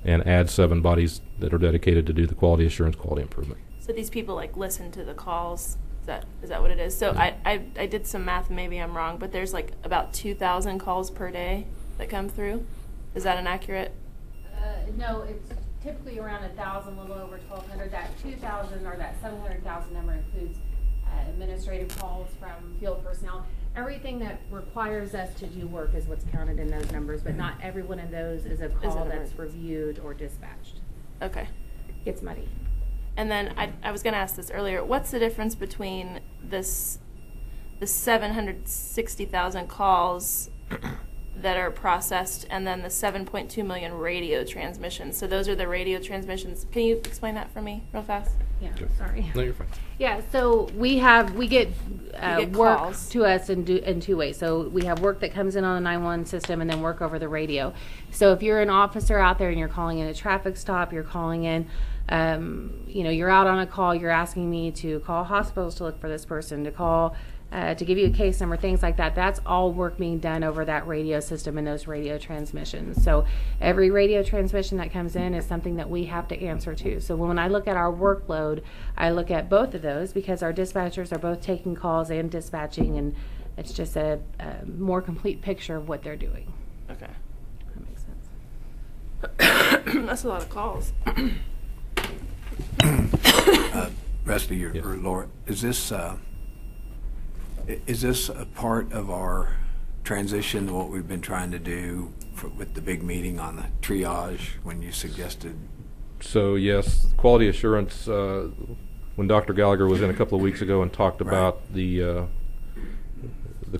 and add 7 bodies that are dedicated to do the quality assurance, quality improvement. So these people like listen to the calls. Is that what it is? So I did some math, maybe I'm wrong, but there's like about 2,000 calls per day that come through. Is that inaccurate? No, it's typically around 1,000, a little over 1,200. That 2,000 or that 700,000 number includes administrative calls from field personnel. Everything that requires us to do work is what's counted in those numbers, but not every one of those is a call that's reviewed or dispatched. Okay. It's muddy. And then I was going to ask this earlier. What's the difference between the 760,000 calls that are processed and then the 7.2 million radio transmissions? So those are the radio transmissions. Can you explain that for me real fast? Yeah, sorry. No, you're fine. Yeah, so we get work calls to us in 2 ways. So we have work that comes in on the 911 system and then work over the radio. So if you're an officer out there and you're calling in a traffic stop, you're calling in, you're out on a call, you're asking me to call hospitals to look for this person, to call, to give you a case number, things like that. That's all work being done over that radio system and those radio transmissions. So every radio transmission that comes in is something that we have to answer to. So when I look at our workload, I look at both of those because our dispatchers are both taking calls and dispatching, and it's just a more complete picture of what they're doing. Okay. That makes sense. That's a lot of calls. Rusty or Laura, is this a part of our transition to what we've been trying to do with the big meeting on the triage when you suggested? So yes, quality assurance, when Dr. Gallagher was in a couple of weeks ago and talked about the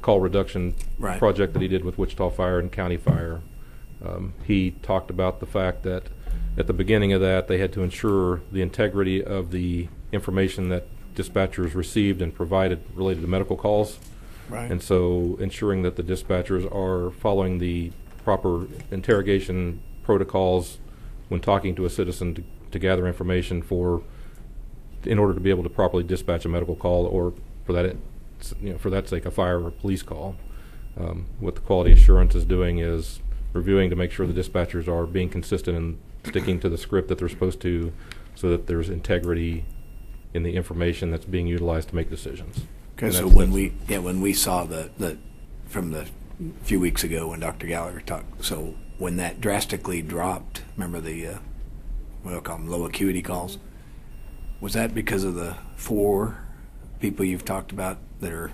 call reduction project that he did with Wichita Fire and County Fire, he talked about the fact that at the beginning of that they had to ensure the integrity of the information that dispatchers received and provided related to medical calls. Right. And so ensuring that the dispatchers are following the proper interrogation protocols when talking to a citizen to gather information in order to be able to properly dispatch a medical call, or for that sake, a fire or a police call. What the quality assurance is doing is reviewing to make sure the dispatchers are being consistent and sticking to the script that they're supposed to, so that there's integrity in the information that's being utilized to make decisions. Okay, so when we saw the from the few weeks ago when Dr. Gallagher talked, so when that drastically dropped, remember the what do I call them, low acuity calls? Was that because of the 4 people you've talked about that are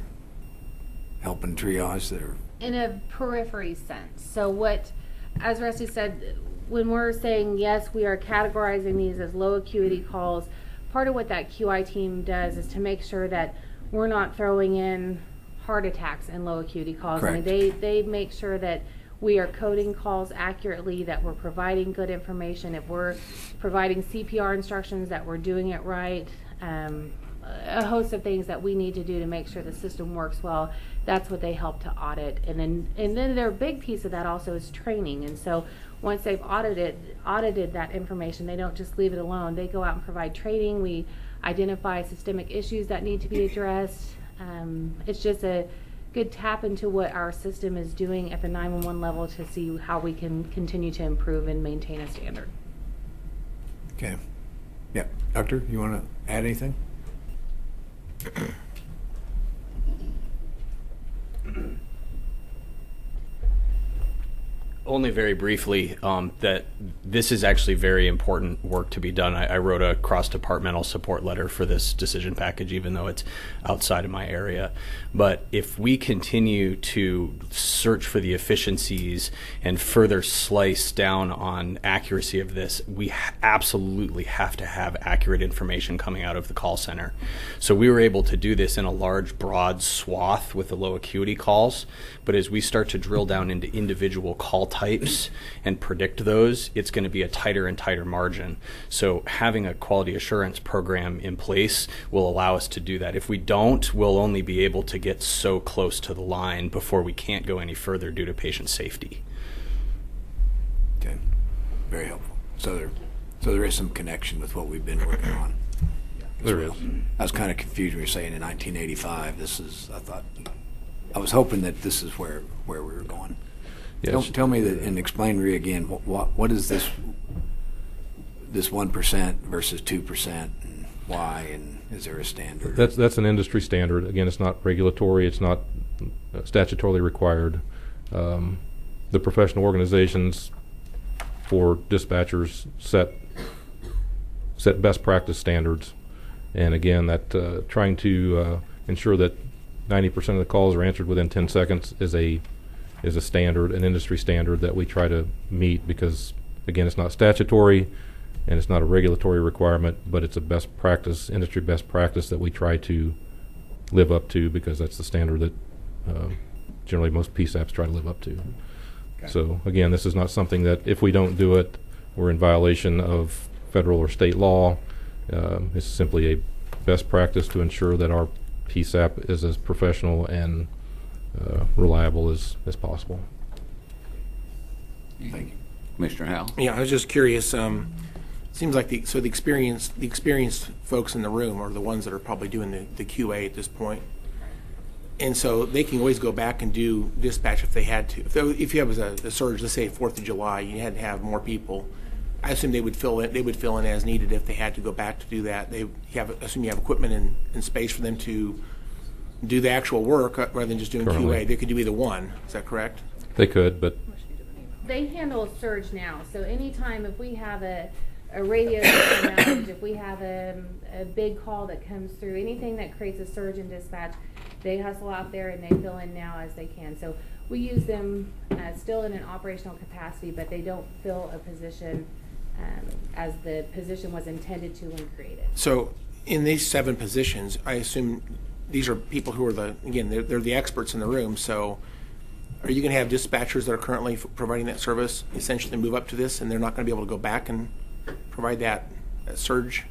helping triage that are In a periphery sense. So what, as Rusty said, when we're saying yes, we are categorizing these as low acuity calls, part of what that QI team does is to make sure that we're not throwing in heart attacks and low acuity calls. Correct. I mean, they make sure that we are coding calls accurately, that we're providing good information. If we're providing CPR instructions, that we're doing it right. A host of things that we need to do to make sure the system works well. That's what they help to audit. And then their big piece of that also is training. And so once they've audited that information, they don't just leave it alone. They go out and provide training. We identify systemic issues that need to be addressed. It's just a good tap into what our system is doing at the 911 level to see how we can continue to improve and maintain a standard. okay? Yeah, Doctor, you want to add anything? Only very briefly, that this is actually very important work to be done. I wrote a cross-departmental support letter for this decision package, even though it's outside of my area. But if we continue to search for the efficiencies and further slice down on accuracy of this, we absolutely have to have accurate information coming out of the call center. So we were able to do this in a large, broad swath with the low acuity calls. But as we start to drill down into individual call types and predict those, it's going to be a tighter and tighter margin. So having a quality assurance program in place will allow us to do that. If we don't, we'll only be able to get so close to the line before we can't go any further due to patient safety. Okay, very helpful. So there is some connection with what we've been working on. There is. I was kind of confused when you were saying in 1985. I was hoping that this is where we were going. Yes. Tell me that, and explain to me again, what is this 1% versus 2%, and why, and is there a standard? That's an industry standard. Again, it's not regulatory. It's not statutorily required. The professional organizations for dispatchers set best practice standards, and again, that trying to ensure that 90% of the calls are answered within 10 seconds is a standard, an industry standard that we try to meet, because again, it's not statutory and it's not a regulatory requirement, but it's a best practice, industry best practice that we try to live up to, because that's the standard that generally most PSAPs try to live up to. Okay. So again, this is not something that if we don't do it, we're in violation of federal or state law. It's simply a best practice to ensure that our PSAP is as professional and reliable as possible. Thank you. Commissioner Howell? Yeah, I was just curious. Seems like the experienced folks in the room are the ones that are probably doing the QA at this point, and so they can always go back and do dispatch if they had to. If you have a surge, let's say 4th of July, you had to have more people. I assume they would fill in as needed if they had to go back to do that. Assume you have equipment and space for them to do the actual work rather than just doing Currently. QA. They could do either one. Is that correct? They could, but They handle surge now, so anytime if we have a radio system outage, if we have a big call that comes through, anything that creates a surge in dispatch, they hustle out there and they fill in now as they can. So we use them still in an operational capacity, but they don't fill a position as the position was intended to when created. So in these 7 positions, I assume these are people who are they're the experts in the room. So are you going to have dispatchers that are currently providing that service essentially move up to this, and they're not going to be able to go back and provide that surge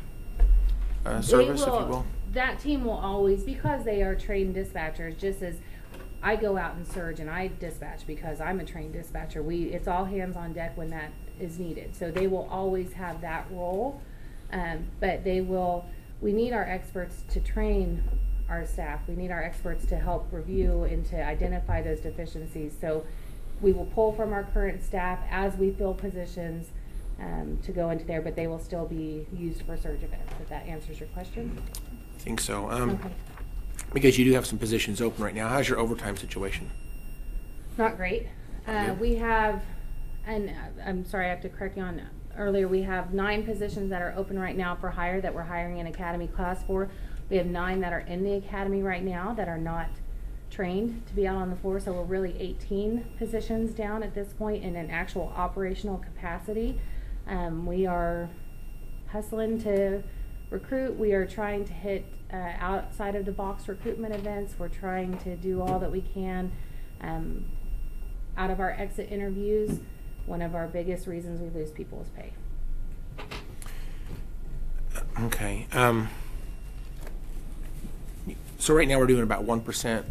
service, if you will? That team will always, because they are trained dispatchers, just as I go out and surge and I dispatch because I'm a trained dispatcher. It's all hands on deck when that is needed. So they will always have that role, but we need our experts to train our staff. We need our experts to help review and to identify those deficiencies. So we will pull from our current staff as we fill positions to go into there, but they will still be used for surge events, if that answers your question. I think so. Okay. Because you do have some positions open right now. How's your overtime situation? Not great. We have, and I'm sorry, I have to correct you on earlier, we have 9 positions that are open right now for hire that we're hiring an academy class for. We have 9 that are in the academy right now that are not trained to be out on the floor, so we're really 18 positions down at this point in an actual operational capacity. We are hustling to recruit. We are trying to hit outside of the box recruitment events. We're trying to do all that we can. Out of our exit interviews, one of our biggest reasons we lose people is pay. Okay. So right now we're doing about 1%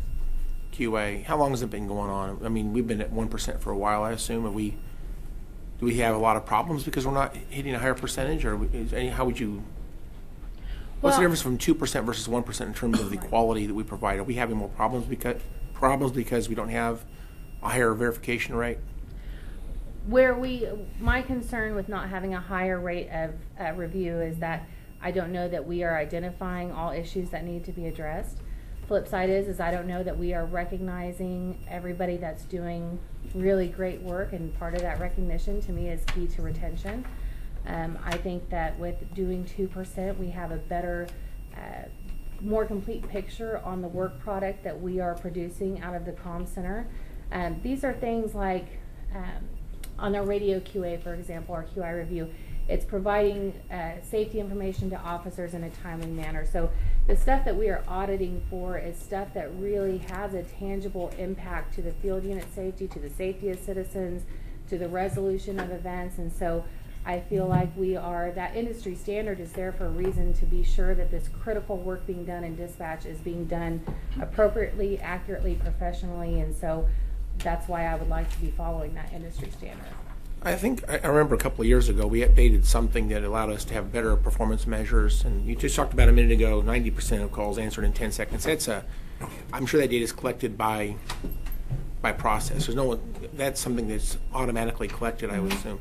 QA. How long has it been going on? I mean, we've been at 1% for a while, I assume. Do we have a lot of problems because we're not hitting a higher percentage, or how would you? What's the difference from 2% versus 1% in terms of the quality that we provide? Are we having more problems because we don't have a higher verification rate? My concern with not having a higher rate of review is that I don't know that we are identifying all issues that need to be addressed. Flip side is I don't know that we are recognizing everybody that's doing really great work, and part of that recognition to me is key to retention. I think that with doing 2%, we have a better, more complete picture on the work product that we are producing out of the comm center. These are things like on our radio QA, for example, our QI review, it's providing safety information to officers in a timely manner. So the stuff that we are auditing for is stuff that really has a tangible impact to the field unit safety, to the safety of citizens, to the resolution of events. And so I feel like that industry standard is there for a reason, to be sure that this critical work being done in dispatch is being done appropriately, accurately, professionally. And so that's why I would like to be following that industry standard. I remember a couple of years ago we updated something that allowed us to have better performance measures, and you just talked about a minute ago 90% of calls answered in 10 seconds. I'm sure that data is collected by by process. There's no, that's something that's automatically collected, I would assume.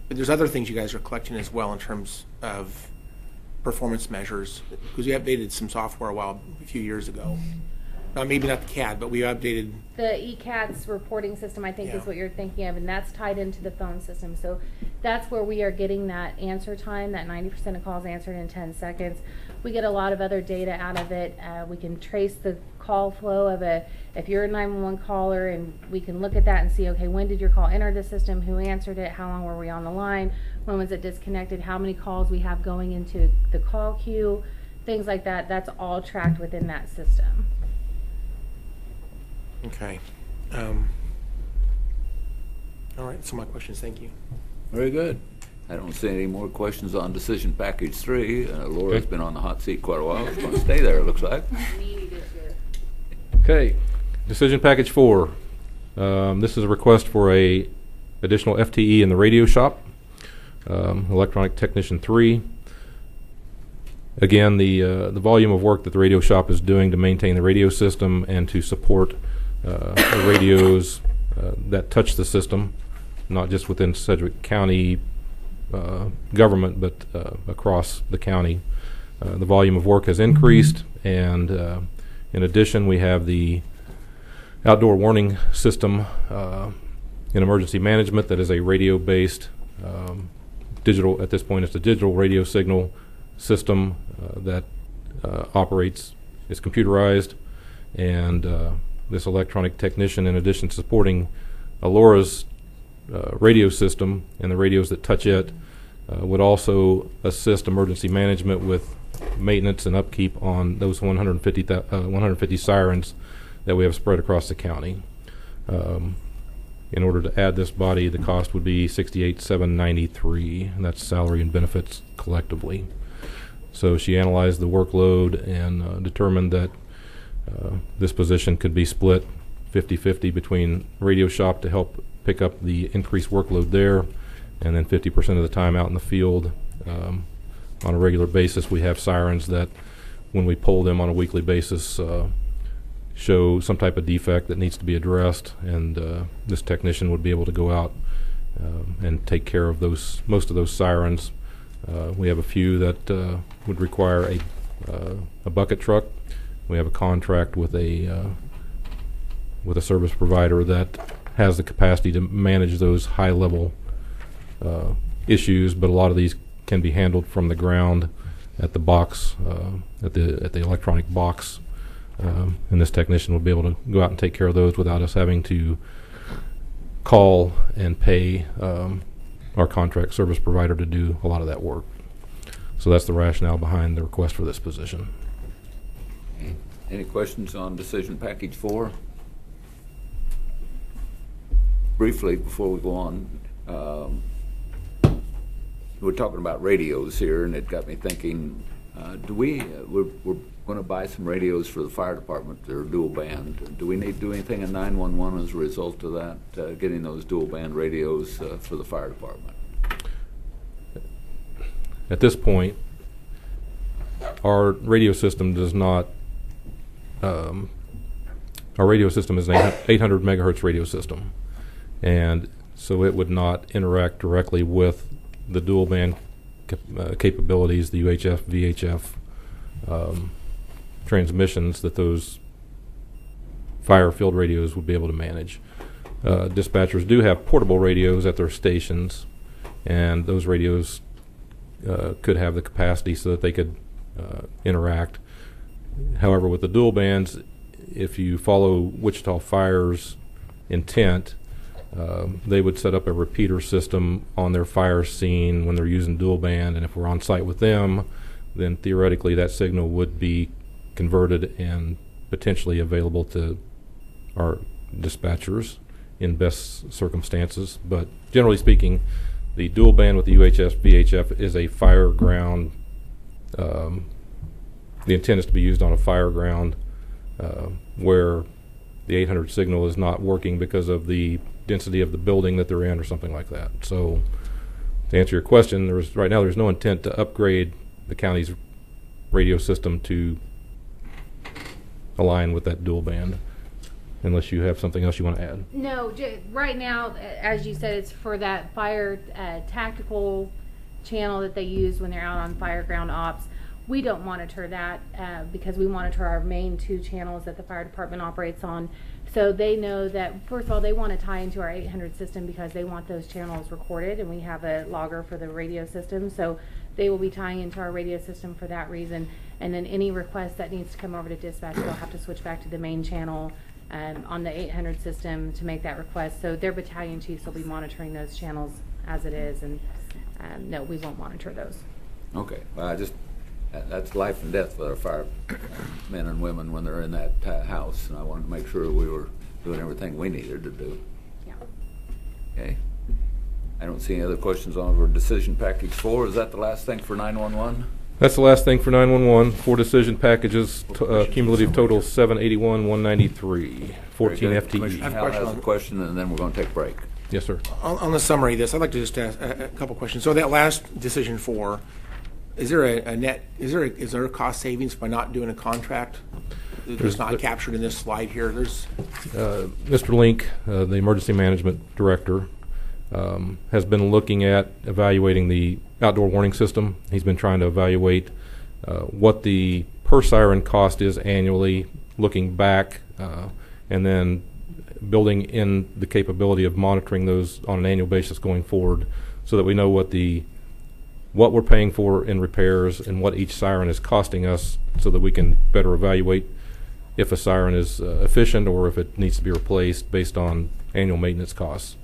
But there's other things you guys are collecting as well in terms of performance measures, because we updated some software a few years ago. Maybe not the CAD, but we updated. The ECAD's reporting system, I think, is what you're thinking of, and that's tied into the phone system. So that's where we are getting that answer time, that 90% of calls answered in 10 seconds. We get a lot of other data out of it. We can trace the call flow of if you're a 911 caller, and we can look at that and see, okay, when did your call enter the system, who answered it, how long were we on the line, when was it disconnected, how many calls we have going into the call queue, things like that. That's all tracked within that system. Okay. All right, so my questions, thank you. Very good. I don't see any more questions on decision package 3. Laura's been on the hot seat quite a while. She's going to stay there, it looks like. Okay, decision package 4. This is a request for a additional FTE in the radio shop, electronic technician 3. Again, the volume of work that the radio shop is doing to maintain the radio system and to support the radios that touch the system, not just within Sedgwick County government, but across the county. The volume of work has increased, and in addition, we have the outdoor warning system in emergency management that is a radio-based digital, at this point it's a digital radio signal system that operates, is computerized, and this electronic technician, in addition to supporting Alora's radio system and the radios that touch it, would also assist emergency management with maintenance and upkeep on those 150 sirens that we have spread across the county. In order to add this body, the cost would be $68,793, and that's salary and benefits collectively. So she analyzed the workload and determined that this position could be split 50-50 between radio shop to help pick up the increased workload there, and then 50% of the time out in the field. On a regular basis, we have sirens that, when we poll them on a weekly basis, show some type of defect that needs to be addressed, and this technician would be able to go out and take care of most of those sirens. We have a few that would require a bucket truck. We have a contract with a service provider that has the capacity to manage those high-level issues, but a lot of these can be handled from the ground at the box, at the electronic box, and this technician would be able to go out and take care of those without us having to call and pay our contract service provider to do a lot of that work. So that's the rationale behind the request for this position. Any questions on decision package 4? Briefly, before we go on, we're talking about radios here, and it got me thinking, we're going to buy some radios for the fire department. They're dual band. Do we need to do anything in 911 as a result of that, getting those dual band radios for the fire department? At this point, our radio system does not, our radio system is an 800 megahertz radio system, and so it would not interact directly with the dual band capabilities, the UHF, VHF transmissions that those fire field radios would be able to manage. Dispatchers do have portable radios at their stations, and those radios could have the capacity so that they could interact. However, with the dual bands, if you follow Wichita Fire's intent, they would set up a repeater system on their fire scene when they're using dual band, and if we're on site with them, then theoretically that signal would be converted and potentially available to our dispatchers in best circumstances. But generally speaking, the dual band with the UHF VHF is a fire ground. The intent is to be used on a fire ground where the 800 signal is not working because of the density of the building that they're in or something like that. So to answer your question, right now there's no intent to upgrade the county's radio system to align with that dual band. unless you have something else you want to add. No, right now, as you said, it's for that fire tactical channel that they use when they're out on fireground ops. We don't monitor that because we monitor our main 2 channels that the fire department operates on. So they know that, first of all, they want to tie into our 800 system because they want those channels recorded, and we have a logger for the radio system. So they will be tying into our radio system for that reason. And then any request that needs to come over to dispatch, they'll have to switch back to the main channel on the 800 system to make that request. So their battalion chiefs will be monitoring those channels as it is, and no, we won't monitor those. Okay, well, that's life and death for our firemen and women when they're in that house, and I wanted to make sure we were doing everything we needed to do. Yeah. Okay. I don't see any other questions on our decision package 4. Is that the last thing for 911? That's the last thing for 911. 4 decision packages, cumulative total 781, 193, 14 Very good. FTE. Commissioner Howell has a question, and then we're going to take a break. Yes, sir. On the summary of this, I'd like to just ask a couple questions. So that last decision 4, is there is there a cost savings by not doing a contract? It's not captured in this slide here. There's Mr. Link, the emergency management director, has been looking at evaluating the outdoor warning system. He's been trying to evaluate what the per siren cost is annually, looking back, and then building in the capability of monitoring those on an annual basis going forward, so that we know what we're paying for in repairs and what each siren is costing us, so that we can better evaluate if a siren is efficient or if it needs to be replaced based on annual maintenance costs.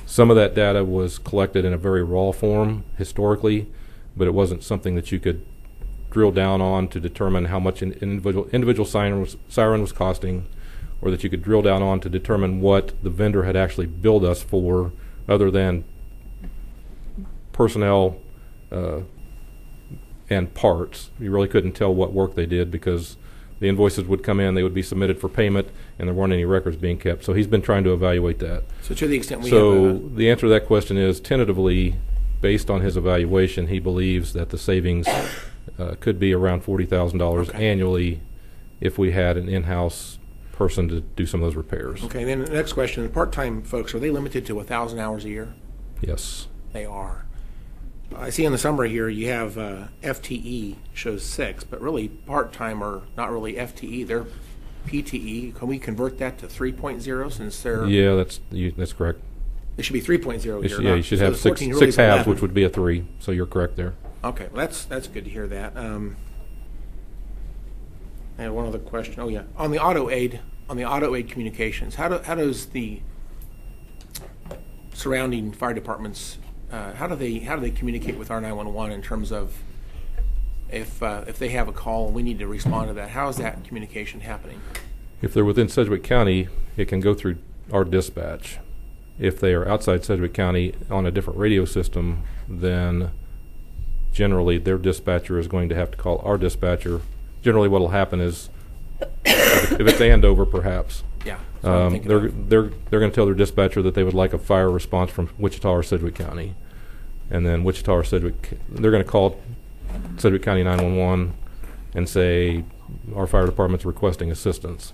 Some of that data was collected in a very raw form historically, but it wasn't something that you could drill down on to determine how much an individual siren was costing, or that you could drill down on to determine what the vendor had actually billed us for, other than personnel and parts. You really couldn't tell what work they did because the invoices would come in, they would be submitted for payment, and there weren't any records being kept. So he's been trying to evaluate that. So to the extent we have the answer to that question is, tentatively, based on his evaluation, he believes that the savings could be around $40,000 annually if we had an in-house person to do some of those repairs. Okay, then the next question, the part-time folks, are they limited to 1,000 hours a year? Yes. They are. I see in the summary here you have FTE shows 6, but really part-time are not really FTE, they're PTE. Can we convert that to 3.0 since they're... Yeah, that's correct. It should be 3.0 here. Yeah, you should have six halves, which would be a 3, so you're correct there. Okay, well, that's good to hear that. I have one other question. Oh yeah, on the auto aid communications, how does the surrounding fire departments how do they communicate with our 911 in terms of if they have a call and we need to respond to that? How is that communication happening? If they're within Sedgwick County, it can go through our dispatch. If they are outside Sedgwick County on a different radio system, then generally their dispatcher is going to have to call our dispatcher. Generally what will happen is, if it's Andover perhaps, they're going to tell their dispatcher that they would like a fire response from Wichita or Sedgwick County. And then Wichita or Sedgwick, they're going to call Sedgwick County 911 and say, our fire department's requesting assistance.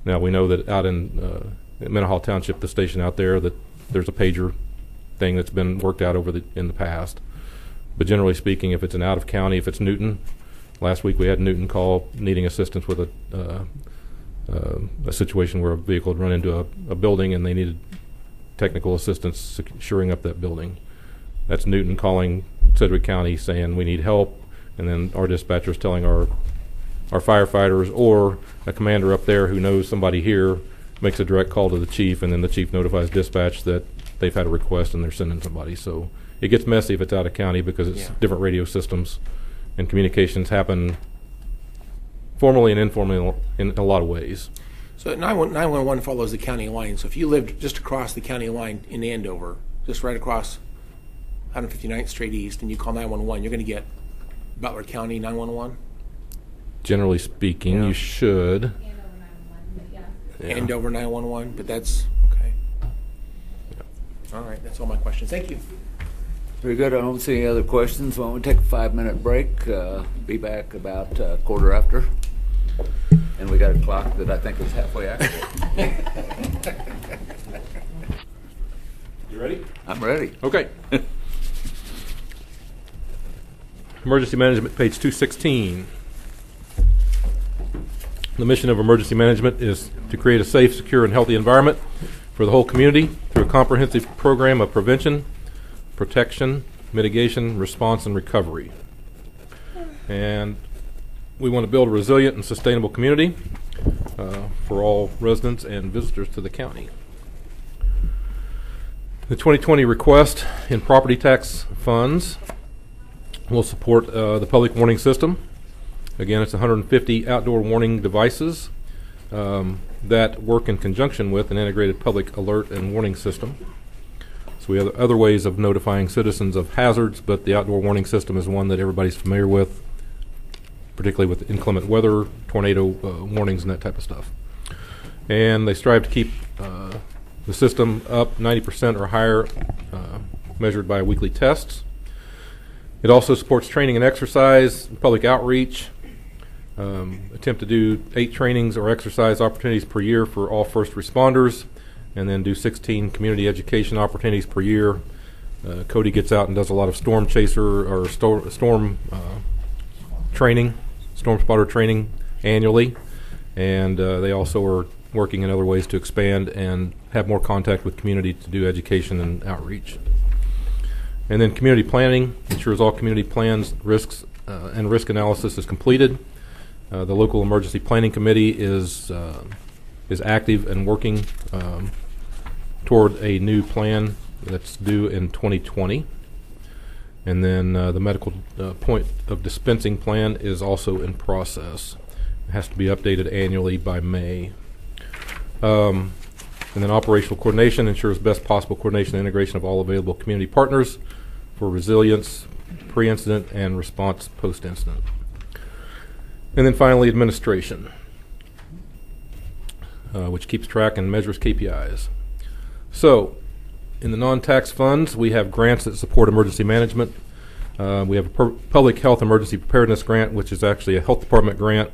Now we know that out in Minnehaha Township, the station out there, that there's a pager thing that's been worked out in the past. But generally speaking, if it's an out of county, if it's Newton, last week we had Newton call needing assistance with a situation where a vehicle had run into a building and they needed technical assistance shoring up that building. That's Newton calling Sedgwick County saying we need help, and then our dispatchers telling our firefighters, or a commander up there who knows somebody here makes a direct call to the chief, and then the chief notifies dispatch that they've had a request and they're sending somebody. So it gets messy if it's out of county because it's different radio systems, and communications happen formally and informally in a lot of ways. So 911 follows the county line. So if you lived just across the county line in Andover, just right across 159th Street East, and you call 911, you're going to get Butler County 911? Generally speaking, you should. Andover 911, but that's okay. All right, that's all my questions. Thank you. Very good. I don't see any other questions. Why don't we take a 5-minute break? Be back about quarter after. And we got a clock that I think is halfway accurate. You ready? I'm ready. Okay. Emergency management, page 216. The mission of emergency management is to create a safe, secure, and healthy environment for the whole community through a comprehensive program of prevention, protection, mitigation, response, and recovery. And we want to build a resilient and sustainable community for all residents and visitors to the county. The 2020 request in property tax funds will support the public warning system. Again, it's 150 outdoor warning devices that work in conjunction with an integrated public alert and warning system. So we have other ways of notifying citizens of hazards, but the outdoor warning system is one that everybody's familiar with, particularly with inclement weather, tornado warnings, and that type of stuff. And they strive to keep the system up 90% or higher, measured by weekly tests. It also supports training and exercise, public outreach, attempt to do 8 trainings or exercise opportunities per year for all first responders, and then do 16 community education opportunities per year. Cody gets out and does a lot of storm chaser or storm training, storm spotter training annually, and they also are working in other ways to expand and have more contact with community to do education and outreach. And then community planning ensures all community plans, risks, and risk analysis is completed. The local emergency planning committee is active and working toward a new plan that's due in 2020. And then the medical point of dispensing plan is also in process. It has to be updated annually by May. And then operational coordination ensures best possible coordination and integration of all available community partners for resilience, pre-incident, and response post-incident. And then finally, administration, which keeps track and measures KPIs. So, in the non-tax funds, we have grants that support emergency management. We have a public health emergency preparedness grant, which is actually a health department grant,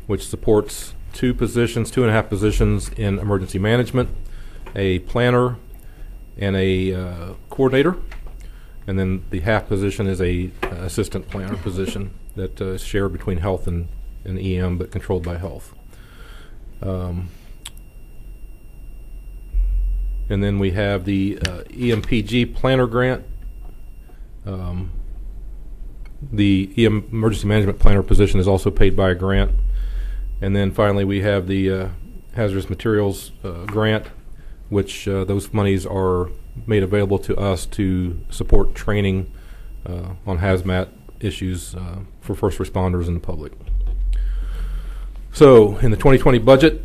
which supports 2.5 positions in emergency management, a planner, and a coordinator. And then the half position is a assistant planner position that is shared between health and EM, but controlled by health. And then we have the EMPG planner grant. The EM emergency management planner position is also paid by a grant. And then finally we have the hazardous materials grant, which those monies are made available to us to support training on hazmat issues for first responders and the public. So in the 2020 budget,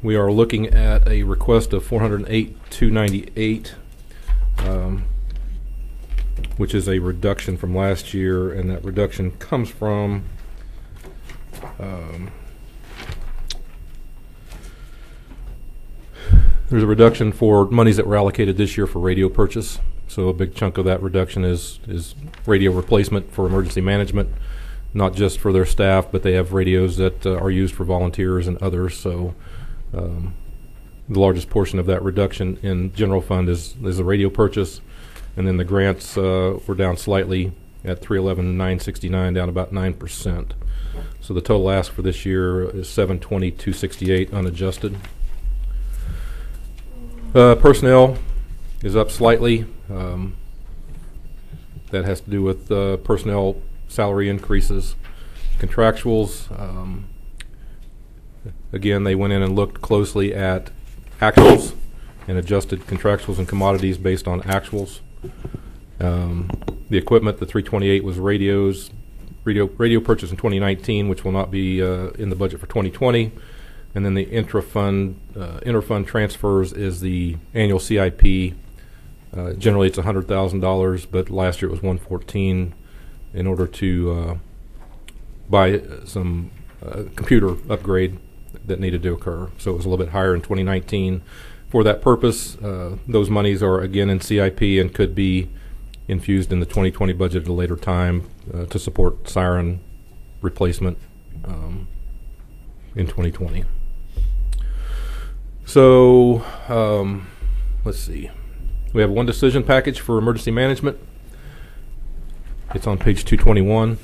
we are looking at a request of $408,298, which is a reduction from last year, and that reduction comes from there's a reduction for monies that were allocated this year for radio purchase. So a big chunk of that reduction is radio replacement for emergency management, not just for their staff, but they have radios that are used for volunteers and others. So the largest portion of that reduction in general fund is the radio purchase. And then the grants were down slightly at $311,969, down about 9%. So the total ask for this year is $720,268 unadjusted. Personnel is up slightly. That has to do with personnel salary increases. Contractuals, again, they went in and looked closely at actuals and adjusted contractuals and commodities based on actuals. The equipment, the 328 was radio purchase in 2019, which will not be in the budget for 2020. And then the interfund transfers is the annual CIP. Generally, it's $100,000, but last year it was $114,000 in order to buy some computer upgrade that needed to occur. So it was a little bit higher in 2019. For that purpose, those monies are again in CIP and could be infused in the 2020 budget at a later time to support siren replacement in 2020. So, let's see. We have one decision package for emergency management. It's on page 221.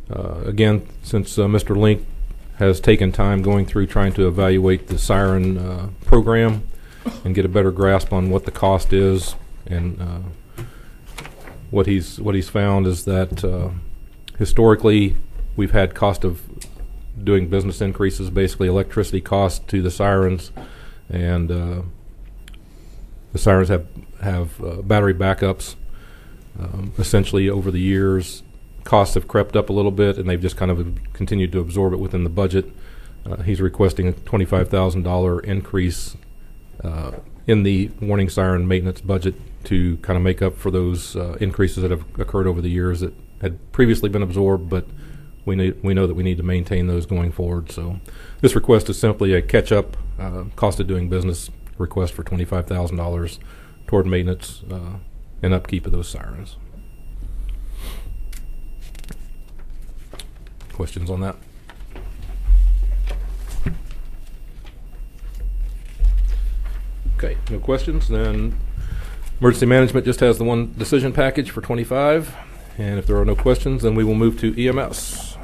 Again, since Mr. Link has taken time going through trying to evaluate the siren program and get a better grasp on what the cost is, and what he's found is that historically we've had cost of doing business increases, basically electricity cost to the sirens, and the sirens have battery backups. Essentially, over the years, costs have crept up a little bit, and they've just kind of continued to absorb it within the budget. He's requesting a $25,000 increase in the warning siren maintenance budget to kind of make up for those increases that have occurred over the years that had previously been absorbed, but we know that we need to maintain those going forward. So this request is simply a catch-up cost of doing business request for $25,000 toward maintenance and upkeep of those sirens. Questions on that? Okay, no questions. Then emergency management just has the one decision package for 25. And if there are no questions, then we will move to EMS.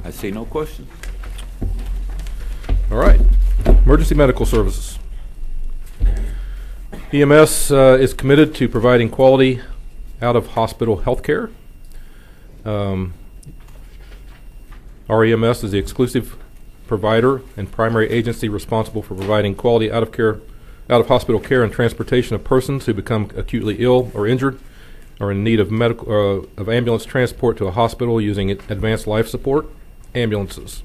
I see no questions. All right. Emergency medical services. EMS is committed to providing quality out-of-hospital health care. Our EMS is the exclusive provider and primary agency responsible for providing quality out-of-hospital care and transportation of persons who become acutely ill or injured or in need of of ambulance transport to a hospital using advanced life support ambulances.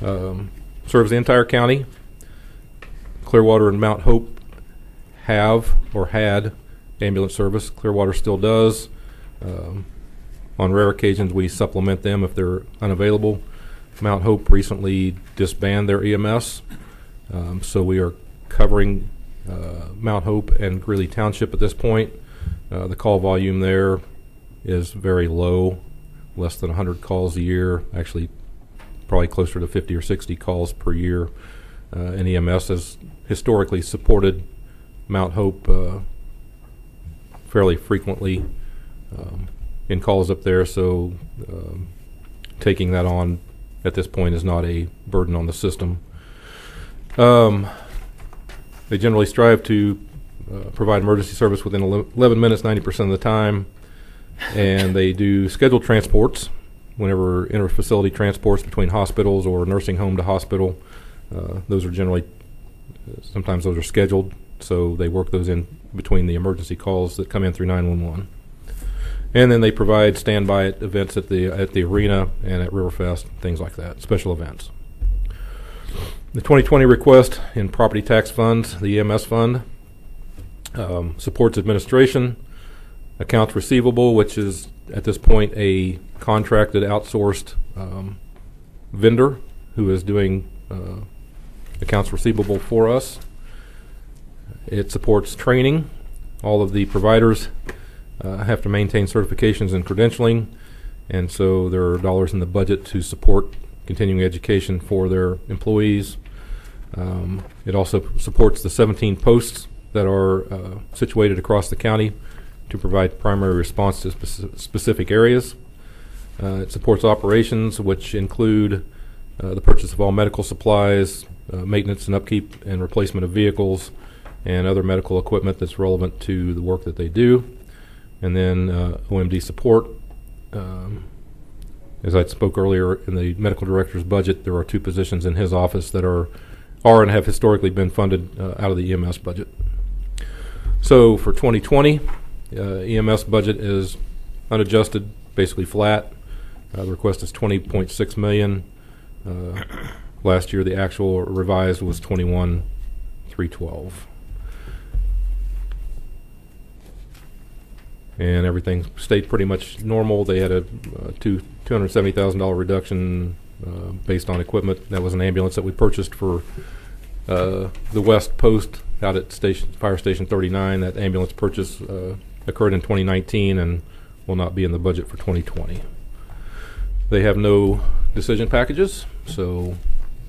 Serves the entire county. Clearwater and Mount Hope have or had ambulance service. Clearwater still does. On rare occasions, we supplement them if they're unavailable. Mount Hope recently disbanded their EMS, so we are covering Mount Hope and Greeley Township at this point. The call volume there is very low, less than 100 calls a year, actually probably closer to 50 or 60 calls per year. And EMS has historically supported Mount Hope fairly frequently in calls up there, so taking that on at this point is not a burden on the system. They generally strive to provide emergency service within 11 minutes 90% of the time, and they do scheduled transports whenever inter-facility transports between hospitals or nursing home to hospital. Those are generally, sometimes those are scheduled, so they work those in between the emergency calls that come in through 911. And then they provide standby at events at the arena and at Riverfest, things like that, special events. The 2020 request in property tax funds, the EMS fund, supports administration, accounts receivable, which is at this point a contracted outsourced vendor who is doing accounts receivable for us. It supports training. All of the providers have to maintain certifications and credentialing, and so there are dollars in the budget to support continuing education for their employees. It also supports the 17 posts that are situated across the county to provide primary response to specific areas. It supports operations, which include the purchase of all medical supplies, maintenance and upkeep and replacement of vehicles, and other medical equipment that's relevant to the work that they do. And then OMD support. As I spoke earlier, in the medical director's budget, there are 2 positions in his office that are and have historically been funded out of the EMS budget. So for 2020, EMS budget is unadjusted, basically flat. The request is $20.6 million. Last year, the actual revised was $21,312. And everything stayed pretty much normal. They had a $270,000 reduction based on equipment. That was an ambulance that we purchased for the West Post out at Fire Station 39. That ambulance purchase occurred in 2019 and will not be in the budget for 2020. They have no decision packages, so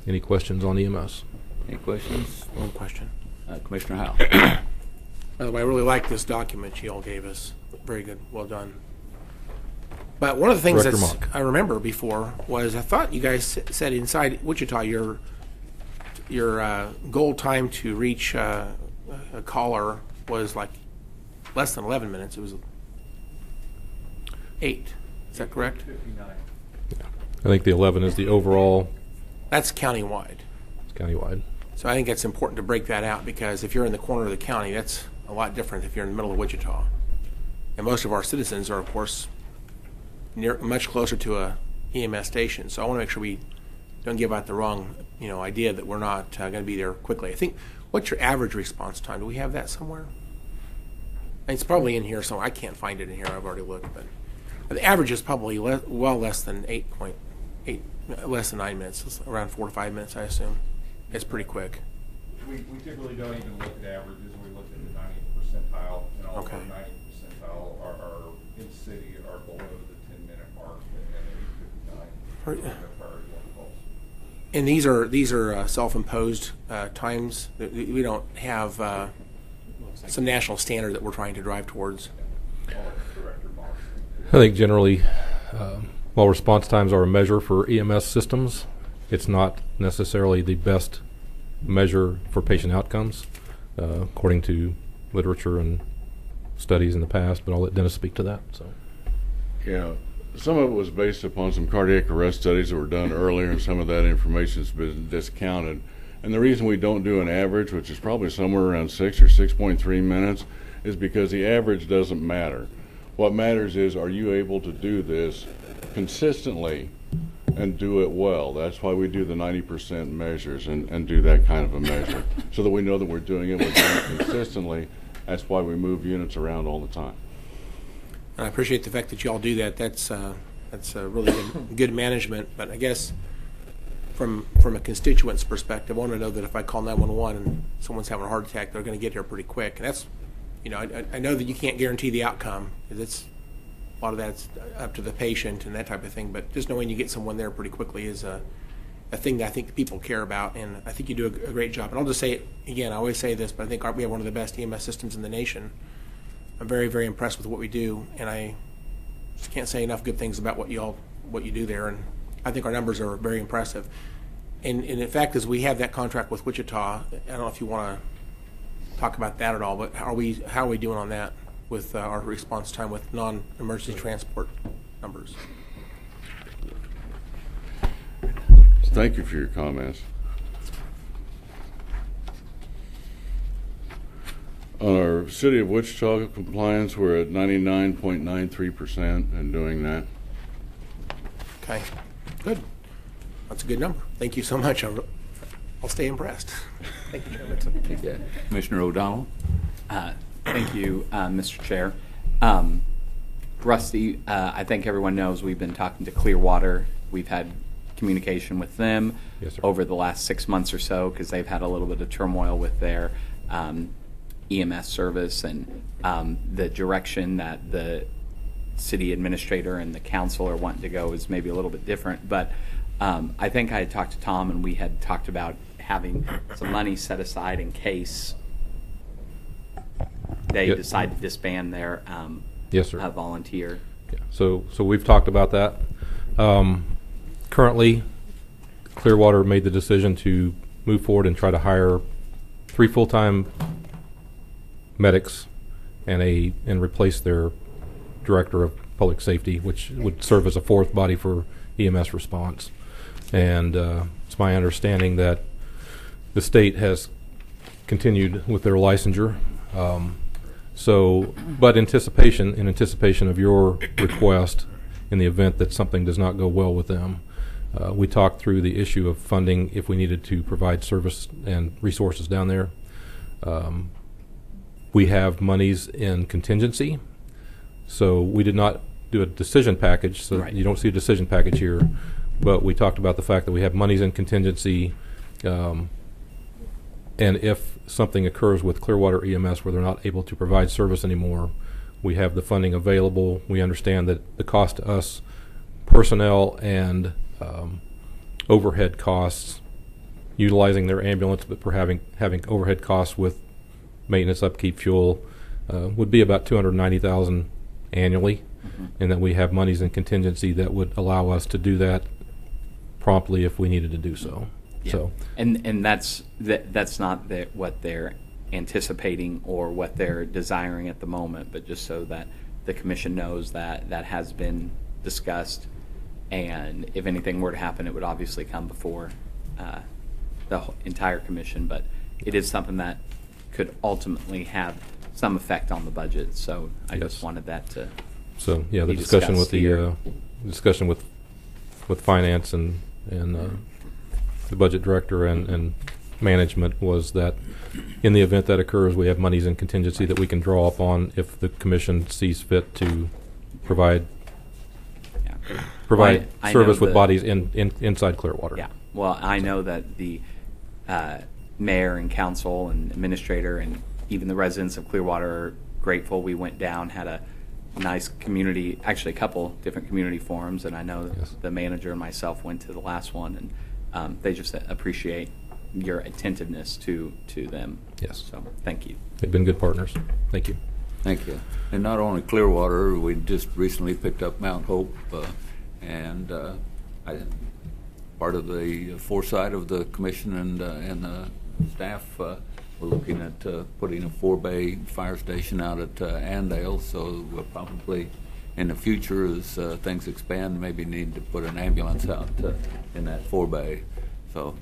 any questions on EMS? Any questions? One question. Commissioner Howell? By the way, I really like this document you all gave us. Very good. Well done. But one of the things Director that Monk. I remember before was I thought you guys said inside Wichita your goal time to reach a caller was like less than 11 minutes. It was 8. Is that correct? I think the 11 is the overall. That's countywide. It's countywide. So I think it's important to break that out because if you're in the corner of the county, that's a lot different if you're in the middle of Wichita. And most of our citizens are, of course, much closer to a EMS station. So I want to make sure we don't give out the wrong, idea that we're not going to be there quickly. I think, what's your average response time? Do we have that somewhere? It's probably in here somewhere. I can't find it in here. I've already looked, but the average is probably well less than 8.8, less than 9 minutes. It's around 4 to 5 minutes, I assume. It's pretty quick. We typically don't even look at averages. We look at the 90th percentile, and all Okay. of our 90th percentile are in city are below the 10-minute mark, and 8:59. And these are self-imposed times. We don't have some national standard that we're trying to drive towards. I think generally, while response times are a measure for EMS systems, it's not necessarily the best measure for patient outcomes, according to literature and studies in the past, but I'll let Dennis speak to that. So, Yeah, some of it was based upon some cardiac arrest studies that were done earlier, and some of that information has been discounted. And the reason we don't do an average, which is probably somewhere around 6 or 6.3 minutes, is because the average doesn't matter. What matters is, are you able to do this consistently and do it well? That's why we do the 90% measures and do that kind of a measure, so that we know that we're doing it consistently. That's why we move units around all the time. And I appreciate the fact that you all do that. That's really good management. But I guess from a constituent's perspective, I want to know that if I call 911 and someone's having a heart attack, they're going to get here pretty quick. And that's, I know that you can't guarantee the outcome, because it's a lot of that's up to the patient and that type of thing. But just knowing you get someone there pretty quickly is a thing that I think people care about, and I think you do a great job. And I'll just say it again. I always say this, but I think we have one of the best EMS systems in the nation. I'm very, very impressed with what we do, and I just can't say enough good things about what you do there. And I think our numbers are very impressive. And in fact, as we have that contract with Wichita, I don't know if you want to talk about that at all, but how are we doing on that with our response time with non-emergency transport numbers? Thank you for your comments. On our City of Wichita compliance, we're at 99.93% and doing that. Okay, good. That's a good number. Thank you so much. I'll stay impressed. Thank you, Chairman. Yeah. Commissioner O'Donnell? Thank you, Mr. Chair. Rusty, I think everyone knows we've been talking to Clearwater. We've had communication with them over the last 6 months or so, because they've had a little bit of turmoil with their EMS service, and the direction that the city administrator and the council are wanting to go is maybe a little bit different. But I think I had talked to Tom, and we had talked about having some money set aside in case they decide to disband their volunteer. Yeah. So we've talked about that. Currently, Clearwater made the decision to move forward and try to hire 3 full-time medics and replace their director of public safety, which would serve as a 4th body for EMS response. And it's my understanding that the state has continued with their licensure. But in anticipation of your request, in the event that something does not go well with them, we talked through the issue of funding if we needed to provide service and resources down there. We have monies in contingency, so we did not do a decision package, so you don't see a decision package here, but we talked about the fact that we have monies in contingency, and if something occurs with Clearwater EMS where they're not able to provide service anymore, we have the funding available. We understand that the cost to us, personnel and overhead costs, utilizing their ambulance, but for having overhead costs with maintenance, upkeep, fuel, would be about $290,000 annually, and that we have monies in contingency that would allow us to do that promptly if we needed to do so. Yeah. So, and that's not what they're anticipating or what they're desiring at the moment, but just so that the commission knows that that has been discussed, and if anything were to happen, it would obviously come before the entire commission, but it is something that could ultimately have some effect on the budget. So I just wanted that to. So yeah, the be discussion with discussed the discussion with finance and the budget director and management was that in the event that occurs, we have monies in contingency that we can draw upon if the commission sees fit to provide I service know with bodies inside Clearwater. Yeah. Well, I know that the mayor and council and administrator and even the residents of Clearwater are grateful. We went down, had a nice community, actually a couple different community forums, and I know the manager and myself went to the last one, and they just appreciate your attentiveness to them. Yes. So thank you. They've been good partners. Thank you. Thank you. And not only Clearwater, we just recently picked up Mount Hope, and part of the foresight of the commission and the staff, we're looking at putting a 4-bay fire station out at Andale, so we'll probably in the future, as things expand, maybe need to put an ambulance out in that 4-bay. So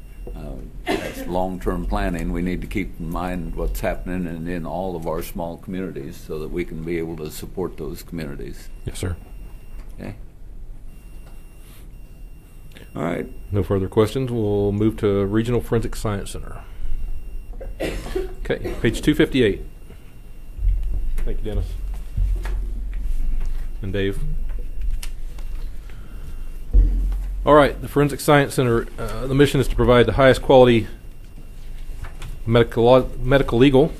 that's long-term planning. We need to keep in mind what's happening in all of our small communities so that we can be able to support those communities. Yes, sir. Okay. All right. No further questions. We'll move to Regional Forensic Science Center. Okay, page 258. Thank you, Dennis. And Dave. All right, the Forensic Science Center, the mission is to provide the highest quality medical, legal,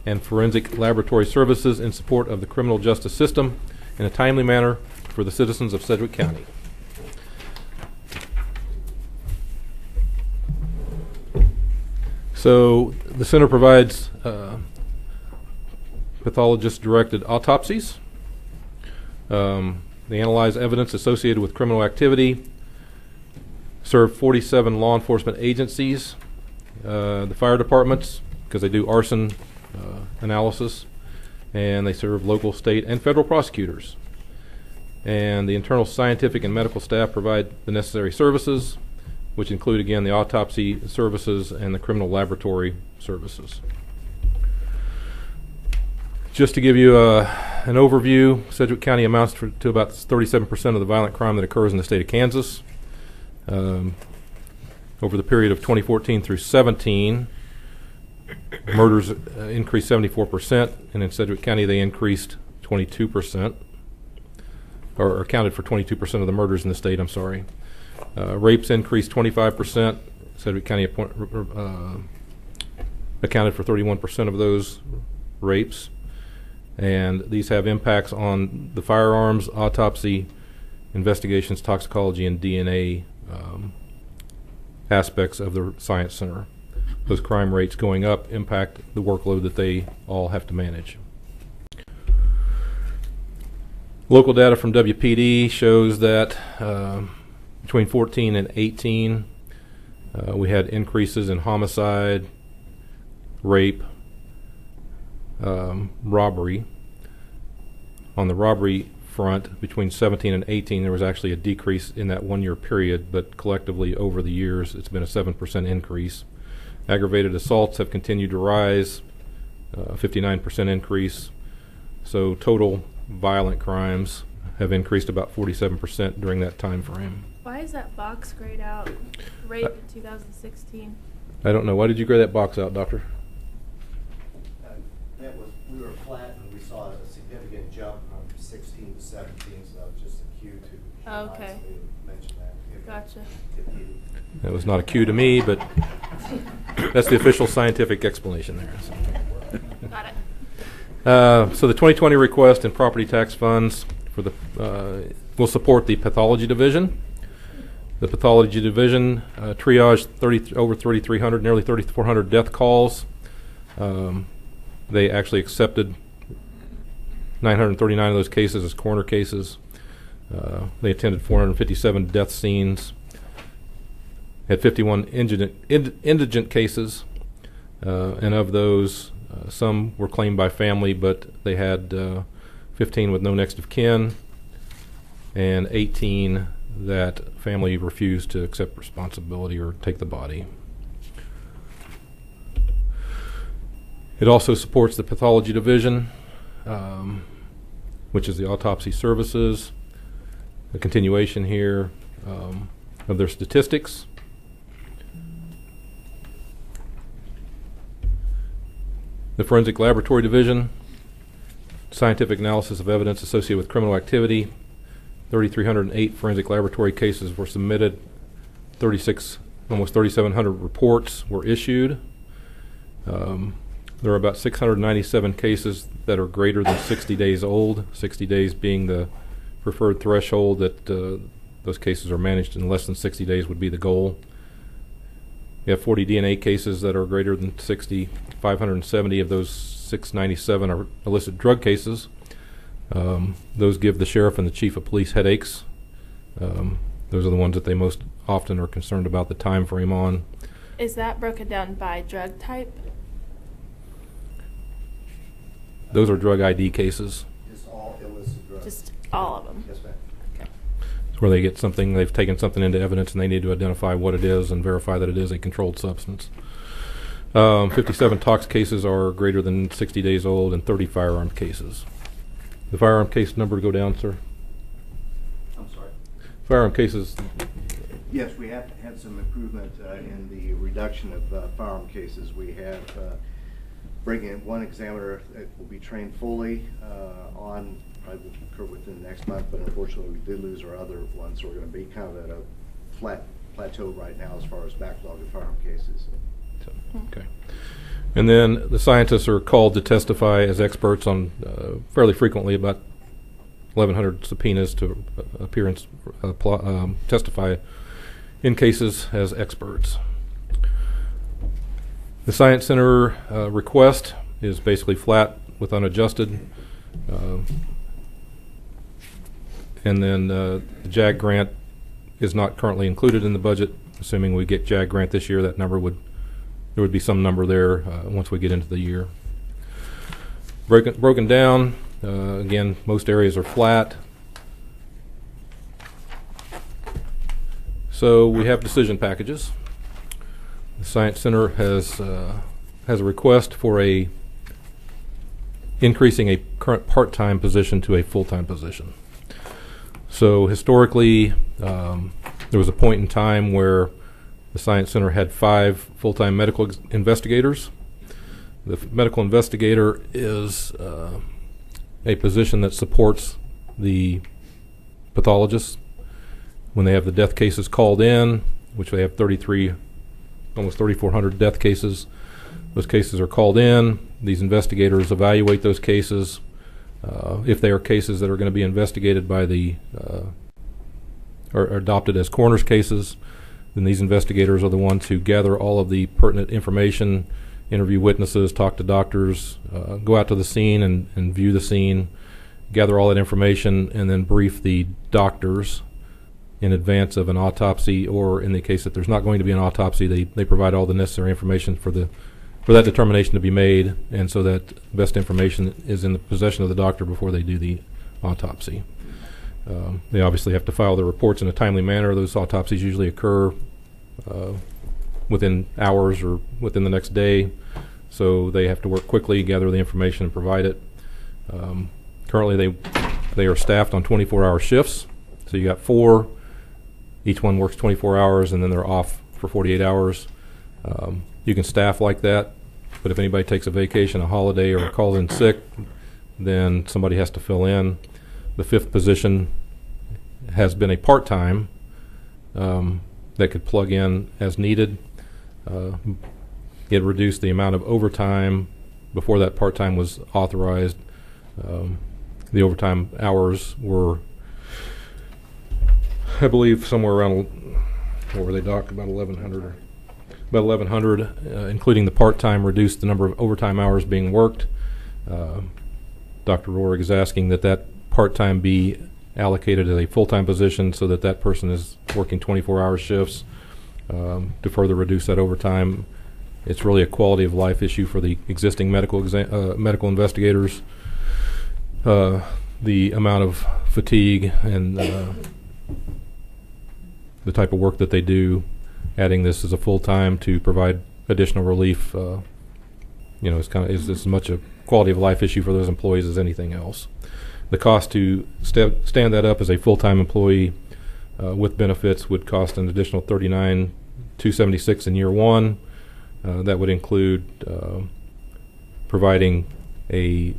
and forensic laboratory services in support of the criminal justice system in a timely manner for the citizens of Sedgwick County. So the center provides pathologist-directed autopsies. They analyze evidence associated with criminal activity, serve 47 law enforcement agencies, the fire departments, because they do arson analysis, and they serve local, state, and federal prosecutors. And the internal scientific and medical staff provide the necessary services, which include, again, the autopsy services and the criminal laboratory services. Just to give you an overview, Sedgwick County amounts to about 37% of the violent crime that occurs in the state of Kansas. Over the period of 2014 through 17, murders increased 74%, and in Sedgwick County they increased 22%, or accounted for 22% of the murders in the state, I'm sorry. Rapes increased 25%. Sedgwick County accounted for 31% of those rapes. And these have impacts on the firearms, autopsy, investigations, toxicology, and DNA aspects of the Science Center. Those crime rates going up impact the workload that they all have to manage. Local data from WPD shows that between 14 and 18, we had increases in homicide, rape, robbery. On the robbery front, between 17 and 18, there was actually a decrease in that 1-year period, but collectively over the years, it's been a 7% increase. Aggravated assaults have continued to rise, 59% increase. So total violent crimes have increased about 47% during that time frame. Why is that box grayed out? Rape in 2016. I don't know. Why did you grade that box out, Doctor? We were flat and we saw a significant jump from 16 to 17, so that was just a cue to okay. mention that. Gotcha. That was not a cue to me, but that's the official scientific explanation there. So. Got it. So the 2020 request in property tax funds for the will support the pathology division. The pathology division triaged over 3,300, nearly 3,400 death calls. They actually accepted 939 of those cases as coroner cases. They attended 457 death scenes, had 51 indigent cases, and of those, some were claimed by family, but they had 15 with no next of kin, and 18 that family refused to accept responsibility or take the body. It also supports the pathology division, which is the autopsy services. A continuation here of their statistics. The forensic laboratory division, scientific analysis of evidence associated with criminal activity. 3,308 forensic laboratory cases were submitted. Almost 3,700 reports were issued. There are about 697 cases that are greater than 60 days old, 60 days being the preferred threshold that those cases are managed in less than 60 days would be the goal. We have 40 DNA cases that are greater than 60. 570 of those 697 are illicit drug cases. Those give the sheriff and the chief of police headaches. Those are the ones that they most often are concerned about the time frame on. Is that broken down by drug type? Those are drug ID cases. Just all illicit drugs. Just all of them? Yes, ma'am. Okay. It's where they get something, they've taken something into evidence and they need to identify what it is and verify that it is a controlled substance. 57 tox cases are greater than 60 days old and 30 firearm cases. The firearm case number to go down, sir? I'm sorry. Firearm cases. Yes, we have had some improvement in the reduction of firearm cases. We have bringing in one examiner that will be trained fully on, probably will occur within the next month, but unfortunately we did lose our other ones, so we're going to be kind of at a flat plateau right now as far as backlog of firearm cases. Okay. And then the scientists are called to testify as experts on fairly frequently, about 1,100 subpoenas to appear and testify in cases as experts. The Science Center request is basically flat with unadjusted. And then the JAG grant is not currently included in the budget. Assuming we get JAG grant this year, that number there would be some number there once we get into the year. Broken down, again, most areas are flat. So we have decision packages. The Science Center has a request for increasing a current part-time position to a full-time position. So historically, there was a point in time where the Science Center had 5 full-time medical investigators. The medical investigator is a position that supports the pathologists when they have the death cases called in, which they have almost 3,400 death cases. Those cases are called in. These investigators evaluate those cases. If they are cases that are going to be investigated by or adopted as coroner's cases, then these investigators are the ones who gather all of the pertinent information, interview witnesses, talk to doctors, go out to the scene and view the scene, gather all that information, and then brief the doctors in advance of an autopsy, or in the case that there's not going to be an autopsy, they provide all the necessary information for that determination to be made, and so that best information is in the possession of the doctor before they do the autopsy. They obviously have to file their reports in a timely manner. Those autopsies usually occur within hours or within the next day, so they have to work quickly, gather the information, and provide it. Currently, they are staffed on 24-hour shifts, so you got 4. Each one works 24 hours, and then they're off for 48 hours. You can staff like that, but if anybody takes a vacation, a holiday, or calls in sick, then somebody has to fill in. The 5th position has been a part-time that could plug in as needed. It reduced the amount of overtime before that part-time was authorized. The overtime hours were, I believe, somewhere around what were they, Doc? About 1,100. About 1,100, including the part-time, reduced the number of overtime hours being worked. Dr. Rohrig is asking that that part-time be allocated as a full-time position so that that person is working 24-hour shifts to further reduce that overtime. It's really a quality of life issue for the existing medical investigators. The amount of fatigue and the type of work that they do, adding this as a full-time to provide additional relief, is as much a quality of life issue for those employees as anything else. The cost to stand that up as a full-time employee with benefits would cost an additional $39,276 in year one. That would include providing a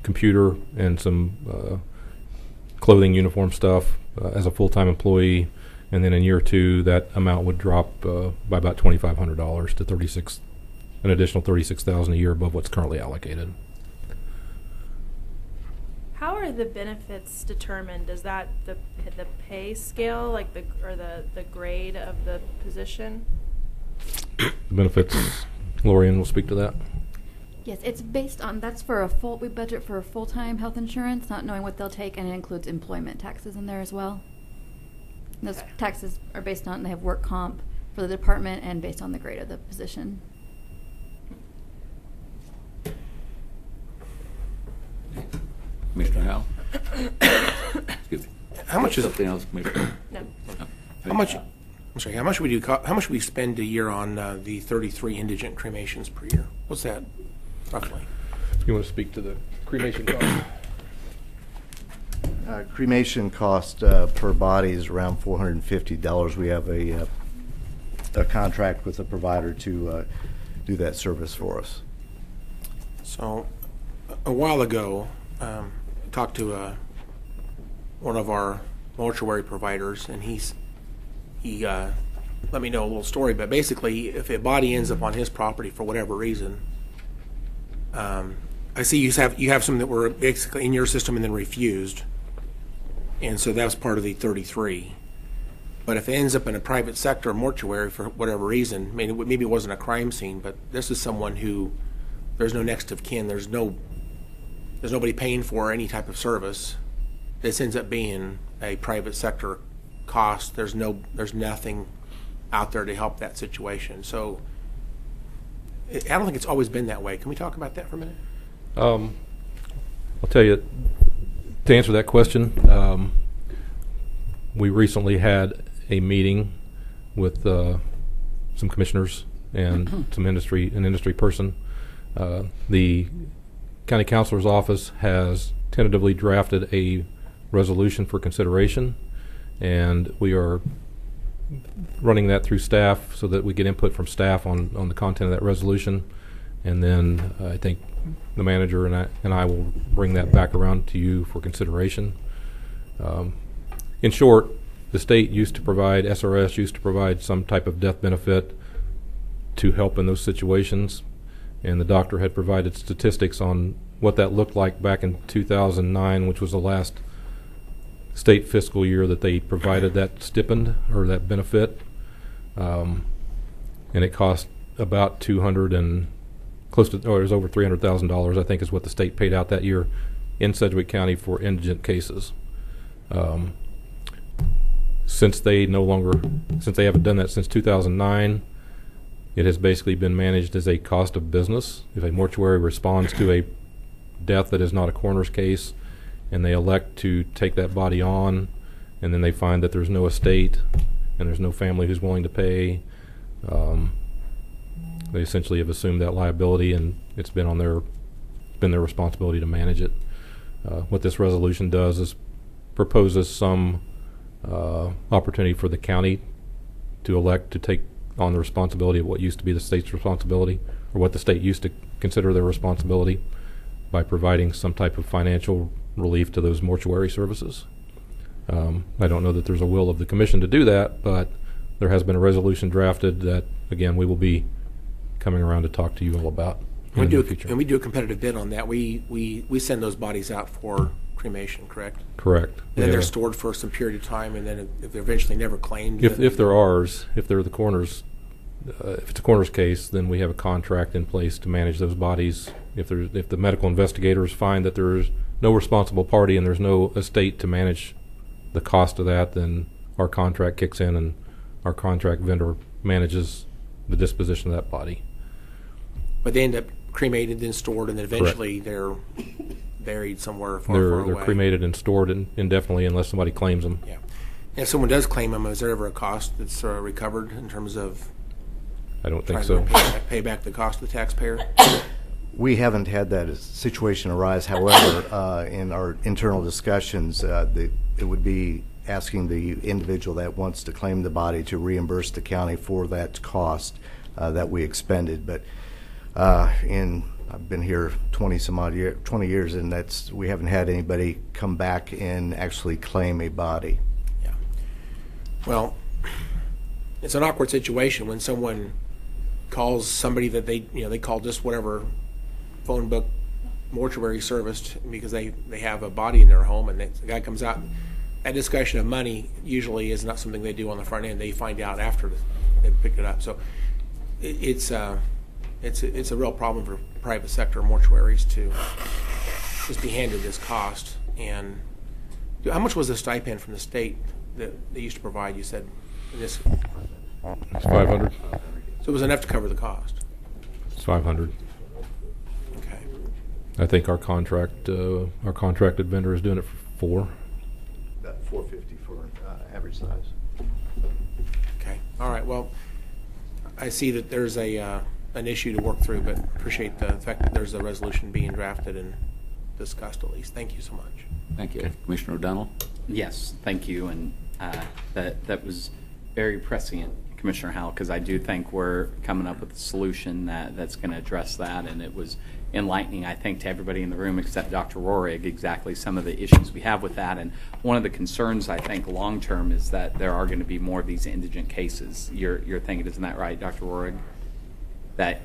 computer and some clothing, uniform stuff as a full-time employee, and then in year two, that amount would drop by about $2,500 to an additional $36,000 a year above what's currently allocated. How are the benefits determined? Is that the pay scale, like the grade of the position? The benefits, Lorian will speak to that. Yes, it's based on, we budget for full-time health insurance, not knowing what they'll take, and it includes employment taxes in there as well. And those taxes are based on, they have work comp for the department and based on the grade of the position. Commissioner Howell? Excuse me. How much is something else, Commissioner? No. How much? I'm sorry. How much we do? How much we spend a year on the 33 indigent cremations per year? What's that roughly? You want to speak to the cremation cost? Cremation cost per body is around $450. We have a contract with a provider to do that service for us. So, a while ago, talked to one of our mortuary providers, and he let me know a little story. But basically, if a body ends up on his property for whatever reason, I see you have some that were basically in your system and then refused, and so that was part of the 33. But if it ends up in a private sector mortuary for whatever reason, maybe it wasn't a crime scene, but this is someone who there's no next of kin, there's nobody paying for any type of service. This ends up being a private sector cost. There's nothing out there to help that situation. So I don't think it's always been that way. Can we talk about that for a minute? I'll tell you, to answer that question, we recently had a meeting with some commissioners and an industry person. The county counselor's office has tentatively drafted a resolution for consideration, and we are running that through staff so that we get input from staff on the content of that resolution, and then I think the manager and I will bring that back around to you for consideration. In short, the state used to provide, SRS used to provide some type of death benefit to help in those situations, and the doctor had provided statistics on what that looked like back in 2009, which was the last state fiscal year that they provided that stipend or that benefit, and it cost about it was over $300,000, I think, is what the state paid out that year in Sedgwick County for indigent cases. Since they haven't done that since 2009, it has basically been managed as a cost of business. If a mortuary responds to a death that is not a coroner's case, and they elect to take that body on, and then they find that there's no estate and there's no family who's willing to pay, they essentially have assumed that liability, and it's been their responsibility to manage it. What this resolution does is proposes some opportunity for the county to elect to take on the responsibility of what used to be the state's responsibility, or what the state used to consider their responsibility, by providing some type of financial relief to those mortuary services. I don't know that there's a will of the commission to do that, but there has been a resolution drafted that, again, we will be coming around to talk to you all about in the future. And we do a competitive bid on that. We send those bodies out for cremation, correct? Correct. Then Yeah. they're stored for some period of time, and then if they're eventually never claimed. If they're ours, if they're the coroner's, if it's a coroner's case, then we have a contract in place to manage those bodies. If the medical investigators find that there's no responsible party and there's no estate to manage the cost of that, then our contract kicks in and our contract vendor manages the disposition of that body. But they end up cremated, then stored, and then eventually they're buried somewhere far They're away. cremated and stored indefinitely unless somebody claims them. Yeah. And if someone does claim them, is there ever a cost that's recovered in terms of I don't think trying so. to pay back the cost to the taxpayer? We haven't had that situation arise. However, in our internal discussions, it would be asking the individual that wants to claim the body to reimburse the county for that cost that we expended. But I've been here 20 years, and we haven't had anybody come back and actually claim a body. Yeah. Well, it's an awkward situation when someone calls somebody that they call just whatever phone book mortuary service because they have a body in their home, and the guy comes out. That discussion of money usually is not something they do on the front end. They find out after they've picked it up. So it's a real problem for private sector mortuaries to just be handed this cost. And how much was the stipend from the state that they used to provide? You said this. It's 500. So it was enough to cover the cost. It's 500. Okay. I think our contracted vendor is doing it for 4. About $450 for average size. Okay. All right. Well, I see that there's an issue to work through, but appreciate the fact that there's a resolution being drafted and discussed at least. Thank you so much. Thank you. Commissioner O'Donnell? Yes, thank you, and that was very prescient, Commissioner Howell, because I do think we're coming up with a solution that's going to address that, and it was enlightening, I think, to everybody in the room except Dr. Rohrig, exactly some of the issues we have with that. And one of the concerns, I think, long-term is that there are going to be more of these indigent cases. You're thinking, isn't that right, Dr. Rohrig? That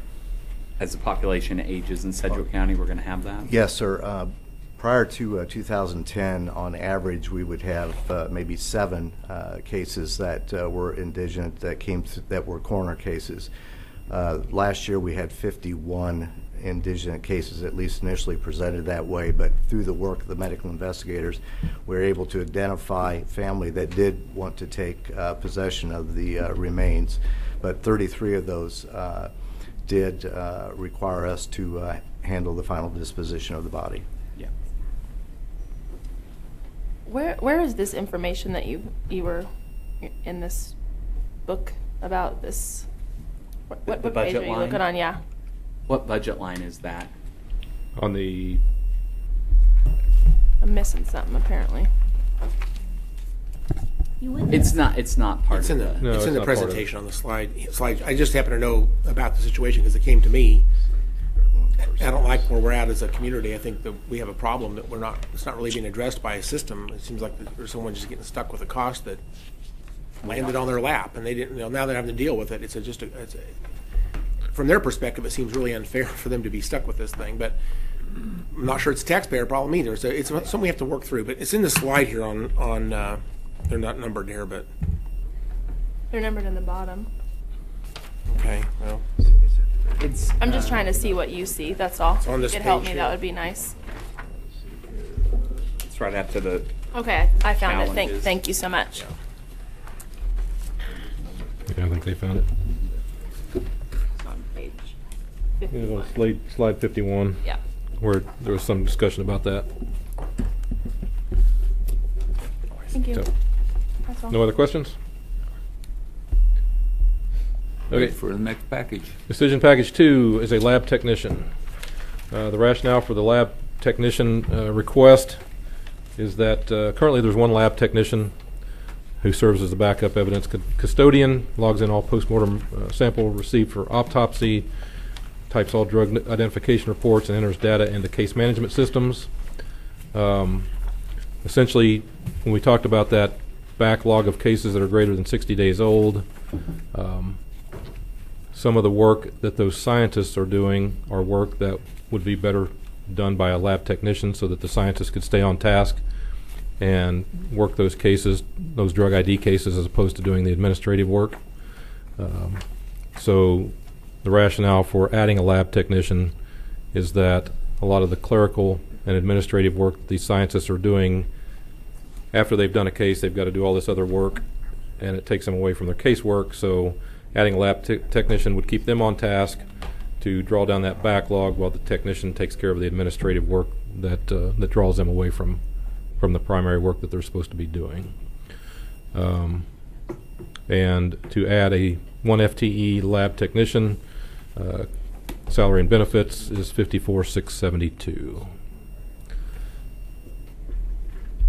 as the population ages in Sedgwick County, we're going to have that? Yes, sir. Prior to 2010, on average, we would have maybe 7 cases that were indigent that were coroner cases. Last year, we had 51 indigent cases, at least initially presented that way. But through the work of the medical investigators, we were able to identify family that did want to take possession of the remains. But 33 of those did require us to handle the final disposition of the body. Where is this information that you were in this book about this? What The page budget are you line? looking on? Yeah. What budget line is that? On the I'm missing something apparently. It's not part It's of in the, the. No, it's in it's the not part of presentation on the slide. I just happen to know about the situation because it came to me. I don't like where we're at as a community. I think that we have a problem that it's not really being addressed by a system. It seems like there's someone just getting stuck with a cost that landed on their lap, and they didn't. Now they're having to deal with it. From their perspective, it seems really unfair for them to be stuck with this thing. But I'm not sure it's a taxpayer problem either. So it's something we have to work through. But it's in the slide here on they're not numbered here, but They're numbered in the bottom. okay. Well, I'm just trying to see what you see. That's all. on this If you could help page me, here. that would be nice. It's right after the. Okay, I found it. Challenges. Thank you so much. Yeah, I think they found it. It's on page It was 51. on slide 51, Yeah. where there was some discussion about that. Thank you. So, That's all. no other questions? Okay. For the next package. Decision package 2 is a lab technician. The rationale for the lab technician request is that currently there's one lab technician who serves as the backup evidence custodian, logs in all postmortem sample received for autopsy, types all drug identification reports, and enters data into case management systems. Essentially, when we talked about that backlog of cases that are greater than 60 days old, some of the work that those scientists are doing are work that would be better done by a lab technician so that the scientists could stay on task and work those cases, those drug ID cases, as opposed to doing the administrative work. So the rationale for adding a lab technician is that a lot of the clerical and administrative work these scientists are doing, after they've done a case, they've got to do all this other work, and it takes them away from their casework. So adding a lab technician would keep them on task to draw down that backlog while the technician takes care of the administrative work that that draws them away from the primary work that they're supposed to be doing. And to add a 1 FTE lab technician, salary and benefits is $54,672.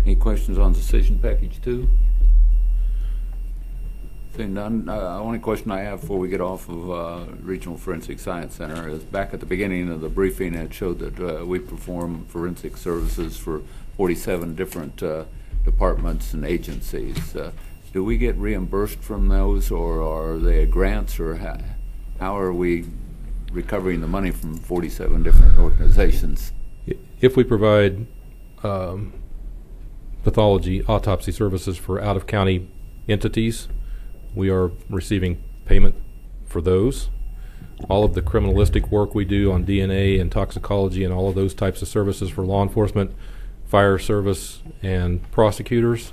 Any questions on decision package 2? Seeing none, only question I have before we get off of Regional Forensic Science Center is back at the beginning of the briefing it showed that we perform forensic services for 47 different departments and agencies. Do we get reimbursed from those, or are they grants, or how are we recovering the money from 47 different organizations? If we provide pathology, autopsy services for out-of-county entities, we are receiving payment for those. All of the criminalistic work we do on DNA and toxicology and all of those types of services for law enforcement, fire service, and prosecutors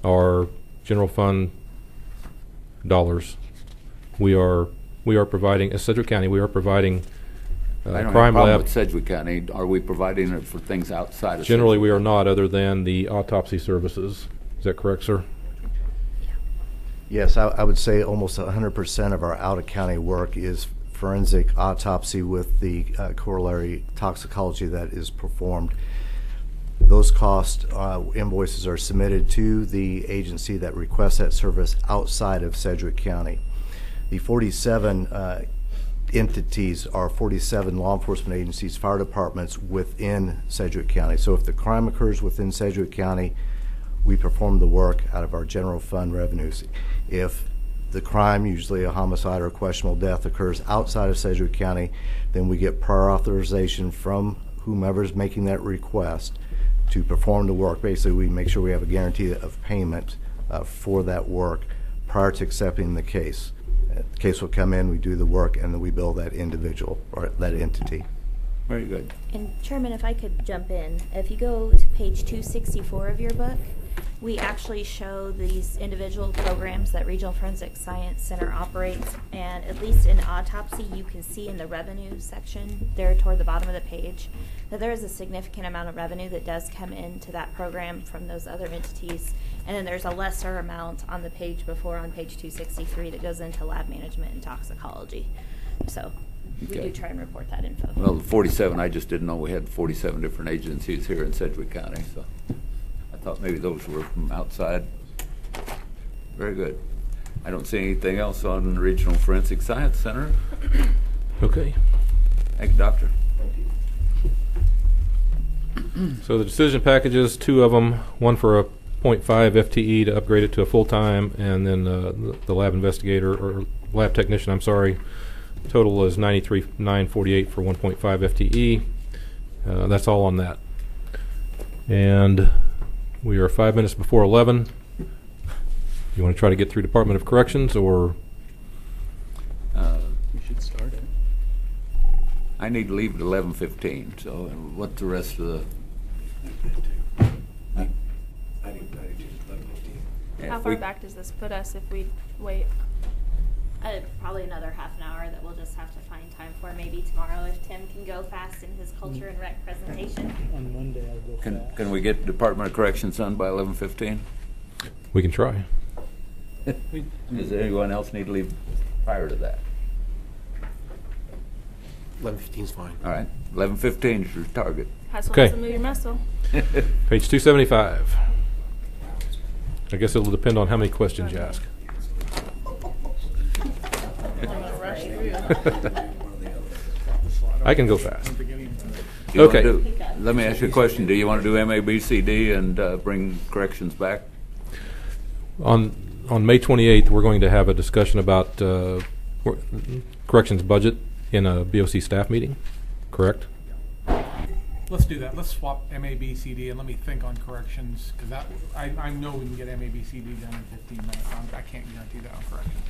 are general fund dollars. We are providing, as Sedgwick County, we are providing I don't have a crime problem lab. with Sedgwick County. Are we providing it for things outside of Generally, Sedgwick? we are not, other than the autopsy services. Is that correct, sir? Yes, I would say almost 100% of our out-of-county work is forensic autopsy with the corollary toxicology that is performed. Those cost invoices are submitted to the agency that requests that service outside of Sedgwick County. The 47 entities are 47 law enforcement agencies, fire departments within Sedgwick County. So if the crime occurs within Sedgwick County, we perform the work out of our general fund revenues. If the crime, usually a homicide or questionable death, occurs outside of Sedgwick County, then we get prior authorization from whomever's making that request to perform the work. Basically, we make sure we have a guarantee of payment for that work prior to accepting the case. The case will come in, we do the work, and then we bill that individual or that entity. Very good. And Chairman, if I could jump in, if you go to page 264 of your book, we actually show these individual programs that Regional Forensic Science Center operates, and at least in autopsy, you can see in the revenue section there toward the bottom of the page that there is a significant amount of revenue that does come into that program from those other entities, and then there's a lesser amount on the page before, on page 263, that goes into lab management and toxicology. So we Okay. do try and report that info. Well, the 47, I just didn't know we had 47 different agencies here in Sedgwick County, so I thought maybe those were from outside. Very good. I don't see anything else on the Regional Forensic Science Center. Okay. Thank you, Doctor. So the decision packages, 2 of them, one for a .5 FTE to upgrade it to a full-time, and then the lab investigator, or lab technician, I'm sorry. Total is $93,948 for 1.5 FTE. That's all on that. And we are 5 minutes before 11. You want to try to get through Department of Corrections, or? We should start it. I need to leave at 11:15, so what's the rest of the? How if far we- back does this put us if we wait? Probably another half an hour that we'll just have to find time for, maybe tomorrow if Tim can go fast in his culture and rec presentation. On Monday, I'll go fast. Can we get Department of Corrections done by 11:15? We can try. Does anyone else need to leave prior to that? 11:15 is fine. All right, 11:15 is your target. Hustle, Okay. hustle, move your muscle. Page 275. I guess it'll depend on how many questions you ask. I can go fast. Do you wanna Okay. let me ask you a question. Do you want to do MABCD and bring corrections back? On May 28th, we're going to have a discussion about corrections budget in a BOC staff meeting, correct? Let's do that. Let's swap MABCD and let me think on corrections, because that I know we can get MABCD done in 15 minutes. I can't guarantee that on corrections.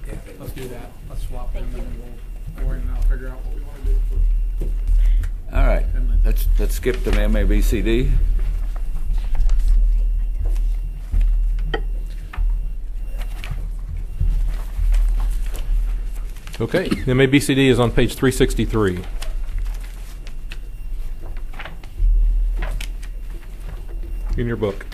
Yeah. Let's do that. Let's swap them, Thank and then Lori and I'll figure out what we want to do. All right, let's skip to MABCD. Okay, the MABCD is on page 363. In your book.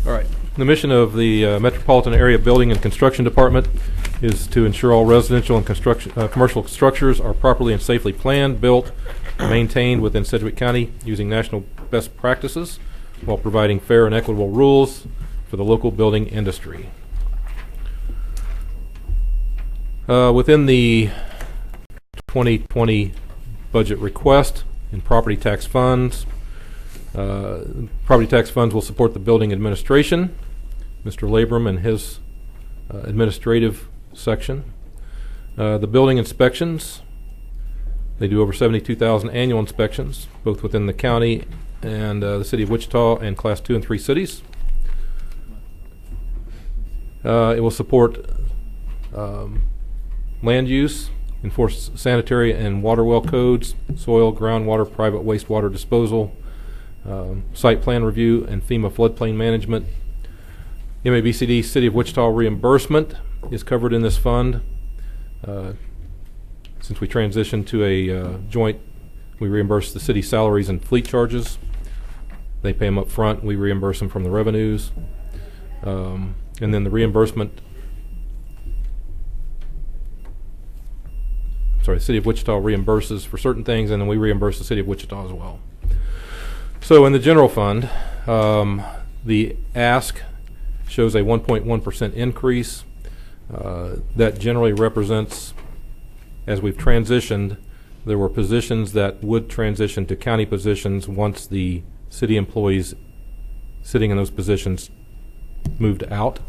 All right. The mission of the Metropolitan Area Building and Construction Department is to ensure all residential and commercial structures are properly and safely planned, built, and maintained within Sedgwick County using national best practices while providing fair and equitable rules for the local building industry. Within the 2020 budget request in property tax funds, property tax funds will support the building administration, Mr. Labram and his administrative section. The building inspections, they do over 72,000 annual inspections, both within the county and the city of Wichita and Class 2 and 3 cities. It will support land use, enforce sanitary and water well codes, soil, groundwater, private wastewater disposal, site plan review, and FEMA floodplain management. MABCD City of Wichita reimbursement is covered in this fund. Since we transitioned to a joint, we reimburse the city salaries and fleet charges. They pay them up front. We reimburse them from the revenues. And then the reimbursement, the City of Wichita reimburses for certain things, and then we reimburse the City of Wichita as well. So in the general fund, the ask shows a 1.1% increase. That generally represents, as we've transitioned, there were positions that would transition to county positions once the city employees sitting in those positions moved out.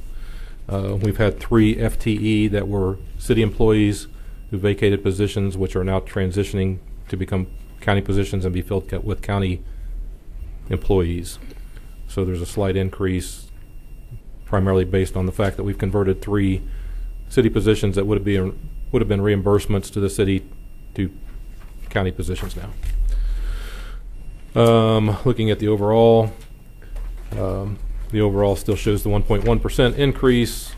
We've had 3 FTE that were city employees who vacated positions, which are now transitioning to become county positions and be filled with county employees. So there's a slight increase, primarily based on the fact that we've converted 3 city positions that would have been reimbursements to the city to county positions now. Looking at the overall still shows the 1.1% increase.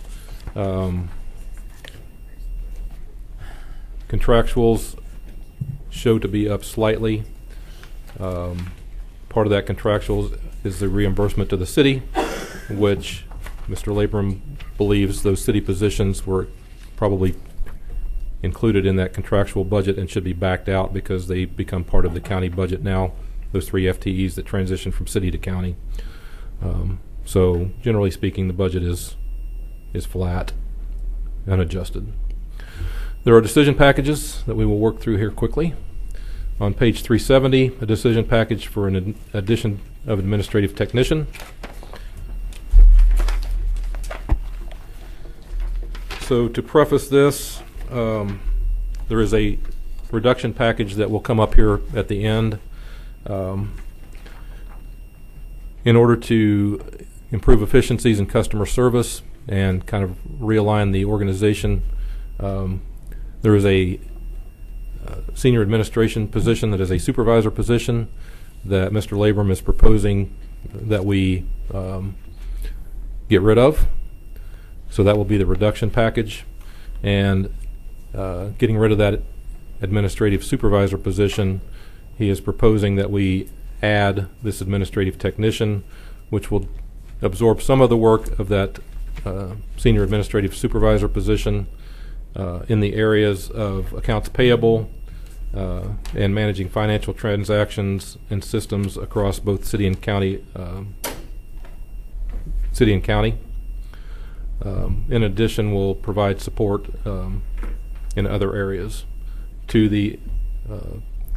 Contractuals show to be up slightly. Part of that contractual is the reimbursement to the city, which Mr. Labram believes those city positions were probably included in that contractual budget and should be backed out because they become part of the county budget now, those 3 FTEs that transition from city to county. So generally speaking, the budget is flat, unadjusted. There are decision packages that we will work through here quickly. On page 370, a decision package for an addition of administrative technician. So to preface this, there is a reduction package that will come up here at the end. In order to improve efficiencies in customer service and kind of realign the organization, there is a senior administration position that is a supervisor position that Mr. Labram is proposing that we get rid of. So that will be the reduction package. And getting rid of that administrative supervisor position, he is proposing that we add this administrative technician, which will absorb some of the work of that senior administrative supervisor position in the areas of accounts payable and managing financial transactions and systems across both city and county. In addition, we'll provide support in other areas to the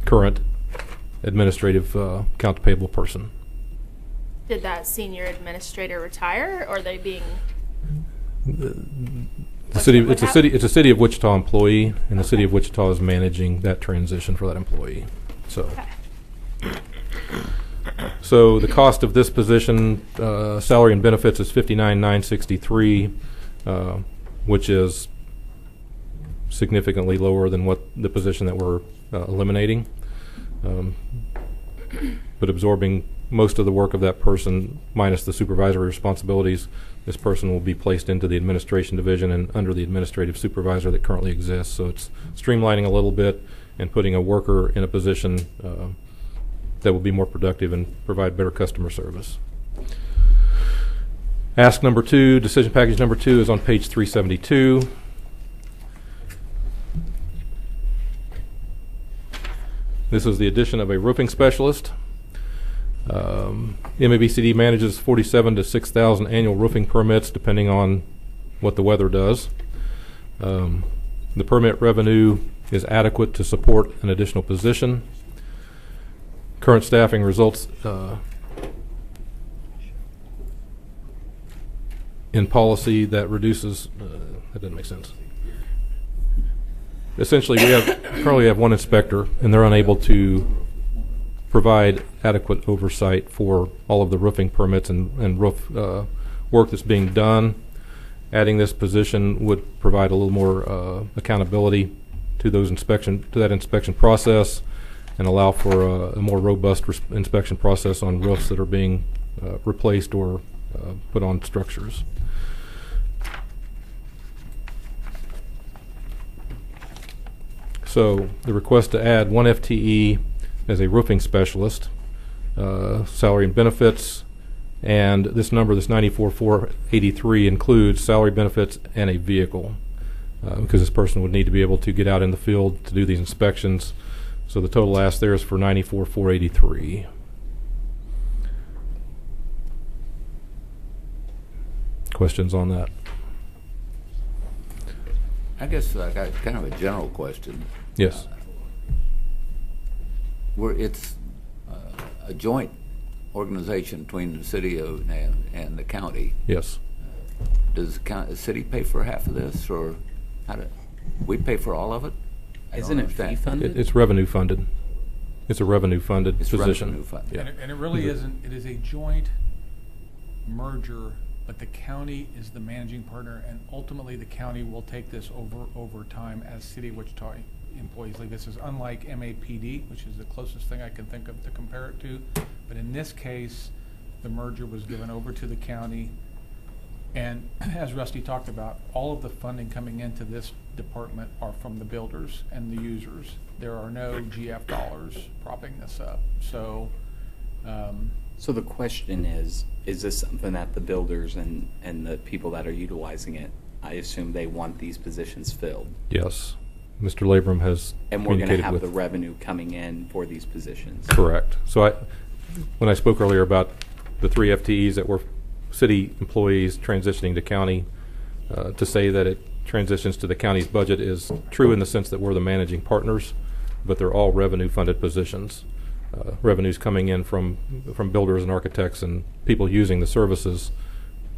current administrative accounts payable person. Did that senior administrator retire, or are they being? It's a city of Wichita employee, and the city of Wichita is managing that transition for that employee. So the cost of this position, salary and benefits, is $59,963, which is significantly lower than what the position that we're eliminating. But absorbing most of the work of that person, minus the supervisory responsibilities, this person will be placed into the administration division and under the administrative supervisor that currently exists. So it's streamlining a little bit and putting a worker in a position that will be more productive and provide better customer service. Ask number 2, decision package number 2, is on page 372. This is the addition of a roofing specialist. MABCD manages 47 to 6,000 annual roofing permits, depending on what the weather does. The permit revenue is adequate to support an additional position. Current staffing results in policy that reduces. That doesn't make sense. Essentially, we currently have one inspector, and they're unable to provide adequate oversight for all of the roofing permits and roof work that's being done. Adding this position would provide a little more accountability to that inspection process, and allow for a more robust inspection process on roofs that are being replaced or put on structures. So the request to add 1 FTE as a roofing specialist, salary and benefits, and this number, this 94,483, includes salary, benefits, and a vehicle, because this person would need to be able to get out in the field to do these inspections. So the total ask there is for 94,483. Questions on that? I guess I got kind of a general question. Yes. It's a joint organization between the city and the county. Yes. Does the city pay for half of this, or how do we pay for all of it? Isn't it fee funded? It's revenue funded. It's a revenue funded position. Revenue funded. Yeah. And it really isn't. It is a joint merger, but the county is the managing partner, and ultimately the county will take this over time as City of Wichita employees leave. This is unlike MAPD, which is the closest thing I can think of to compare it to. But in this case, the merger was given over to the county. And as Rusty talked about, all of the funding coming into this department are from the builders and the users. There are no GF dollars propping this up. So the question is this something that the builders and the people that are utilizing it, I assume they want these positions filled? Yes. Mr. Labram has and we're going to have with the revenue coming in for these positions. Correct. So when I spoke earlier about the 3 FTEs that were city employees transitioning to county, to say that it transitions to the county's budget is true in the sense that we're the managing partners, but they're all revenue funded positions. Revenues coming in from builders and architects and people using the services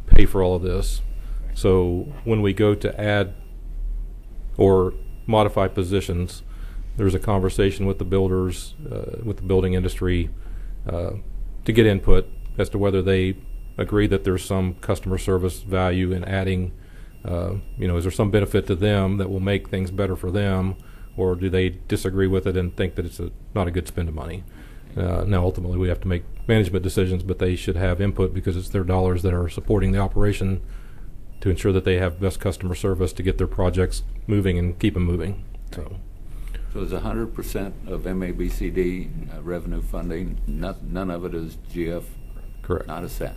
pay for all of this. So when we go to add or modify positions, there's a conversation with the builders, with the building industry, to get input as to whether they agree that there's some customer service value in adding, is there some benefit to them that will make things better for them, or do they disagree with it and think that it's not a good spend of money? Now, ultimately, we have to make management decisions, but they should have input because it's their dollars that are supporting the operation to ensure that they have best customer service to get their projects moving and keep them moving. So it's 100% of MABCD revenue funding. None of it is GF. Correct. Not a cent.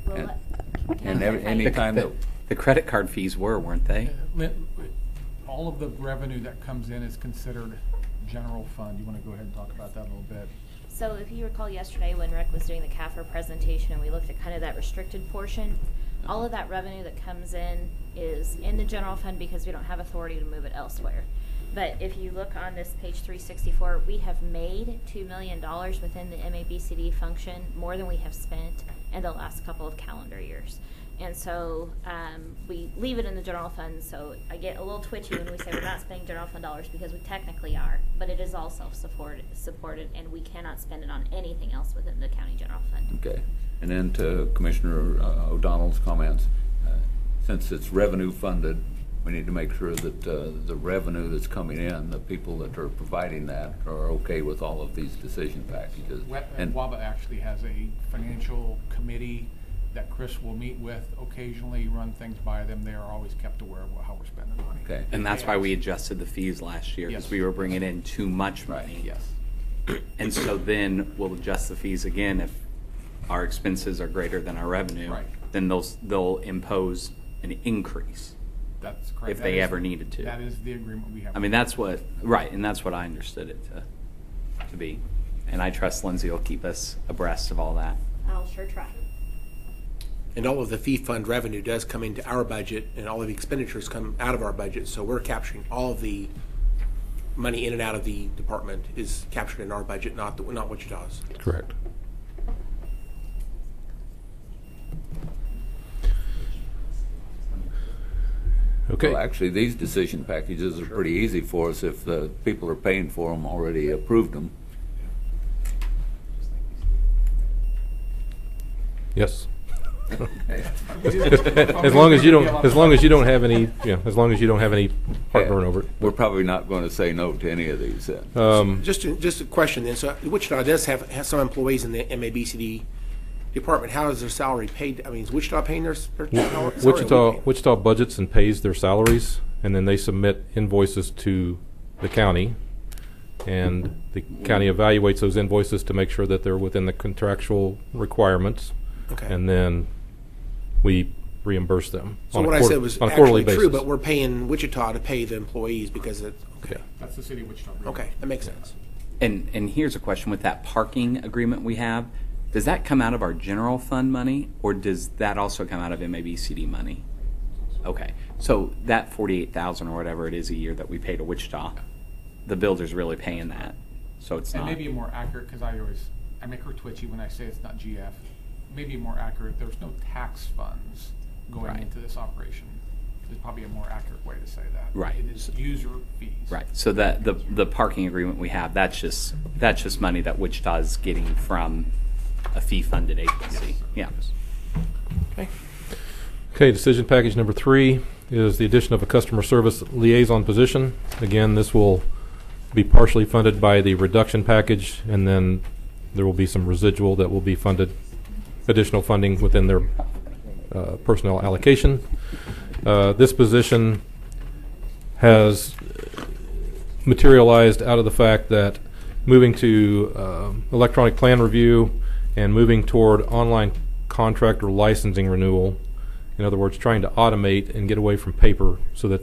Well, Any time that the credit card fees weren't they? all of the revenue that comes in is considered general fund. You want to go ahead and talk about that a little bit? So if you recall yesterday when Rick was doing the CAFR presentation and we looked at kind of that restricted portion, all of that revenue that comes in is in the general fund because we don't have authority to move it elsewhere. But if you look on this page 364, we have made $2 million within the MABCD function, more than we have spent in the last couple of calendar years. And so we leave it in the general fund. So I get a little twitchy when we say we're not spending general fund dollars, because we technically are, but it is all self-supported, and we cannot spend it on anything else within the county general fund. Okay. And then to Commissioner O'Donnell's comments, since it's revenue funded, we need to make sure that the revenue that's coming in, the people that are providing that are okay with all of these decision packages. And WABA actually has a financial committee that Chris will meet with occasionally, run things by them. They are always kept aware of how we're spending money. Okay. And that's why we adjusted the fees last year, because Yes. we were bringing in too much money. Yes. And so then we'll adjust the fees again if our expenses are greater than our revenue. Right. Then they'll impose an increase. That's correct. If That they is- ever needed to. That is the agreement we have. I mean, that's what, right, and that's what I understood it to be. And I trust Lindsay will keep us abreast of all that. I'll sure try. And all of the fee fund revenue does come into our budget, and all of the expenditures come out of our budget. So we're capturing all of the money in and out of the department is captured in our budget, not Wichita's. Correct. Okay. Well, actually, these decision packages are pretty easy for us if the people are paying for them already approved them. Yes. As long as you don't have any, as long as you don't have any heartburn over it. We're probably not going to say no to any of these then. Just a question then. So Wichita does have some employees in the MABCD department. How is their salary paid? I mean, is Wichita paying their salary? Wichita budgets and pays their salaries, and then they submit invoices to the county, and the county evaluates those invoices to make sure that they're within the contractual requirements. Okay. And then we reimburse them. So on a what I said was on a quarterly actually true, basis. but we're paying Wichita to pay the employees because it's okay. That's the city of Wichita. Okay, that makes sense. And here's a question with that parking agreement we have. Does that come out of our general fund money, or does that also come out of MABCD money? Okay, so that $48,000 or whatever it is a year that we pay to Wichita, the builder's really paying that. So it's And not. maybe more accurate, because I make her twitchy when I say it's not GF. Maybe more accurate, there's no tax funds going Right. into this operation. There's probably a more accurate way to say that. Right. It is user fees. Right. So that the parking agreement we have, that's just money that Wichita is getting from a fee-funded agency. Yeah. Okay, decision package number 3 is the addition of a customer service liaison position. Again, this will be partially funded by the reduction package, and then there will be some residual that will be funded, additional funding within their personnel allocation. This position has materialized out of the fact that moving to electronic plan review and moving toward online contractor licensing renewal, in other words, trying to automate and get away from paper so that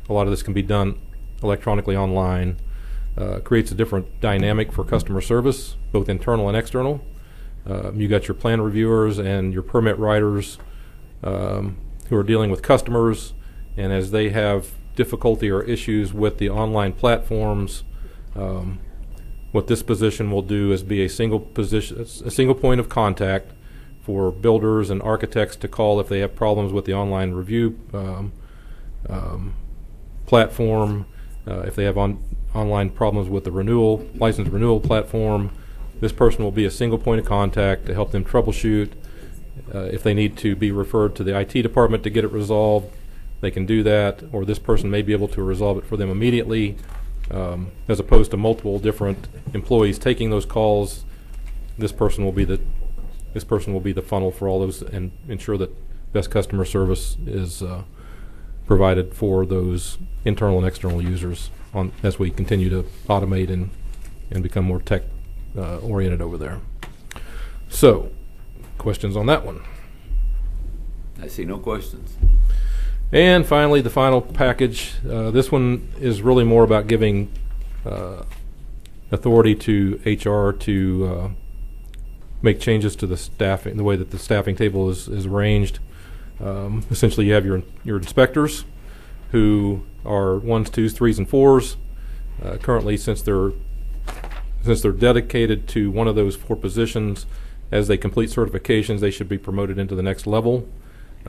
a lot of this can be done electronically online, creates a different dynamic for customer service, both internal and external. You got your plan reviewers and your permit writers who are dealing with customers, and as they have difficulty or issues with the online platforms, what this position will do is be a single point of contact for builders and architects to call if they have problems with the online review platform, if they have online problems with the license renewal platform. This person will be a single point of contact to help them troubleshoot. If they need to be referred to the IT department to get it resolved, they can do that, or this person may be able to resolve it for them immediately, as opposed to multiple different employees taking those calls. This person will be the funnel for all those and ensure that best customer service is provided for those internal and external users as we continue to automate and become more tech oriented over there. So, questions on that one? I see no questions. And finally, the final package. This one is really more about giving authority to HR to make changes to the staffing, the way that the staffing table is arranged. Essentially, you have your inspectors, who are 1s, 2s, 3s, and 4s. Currently, since they're dedicated to one of those 4 positions, as they complete certifications, they should be promoted into the next level.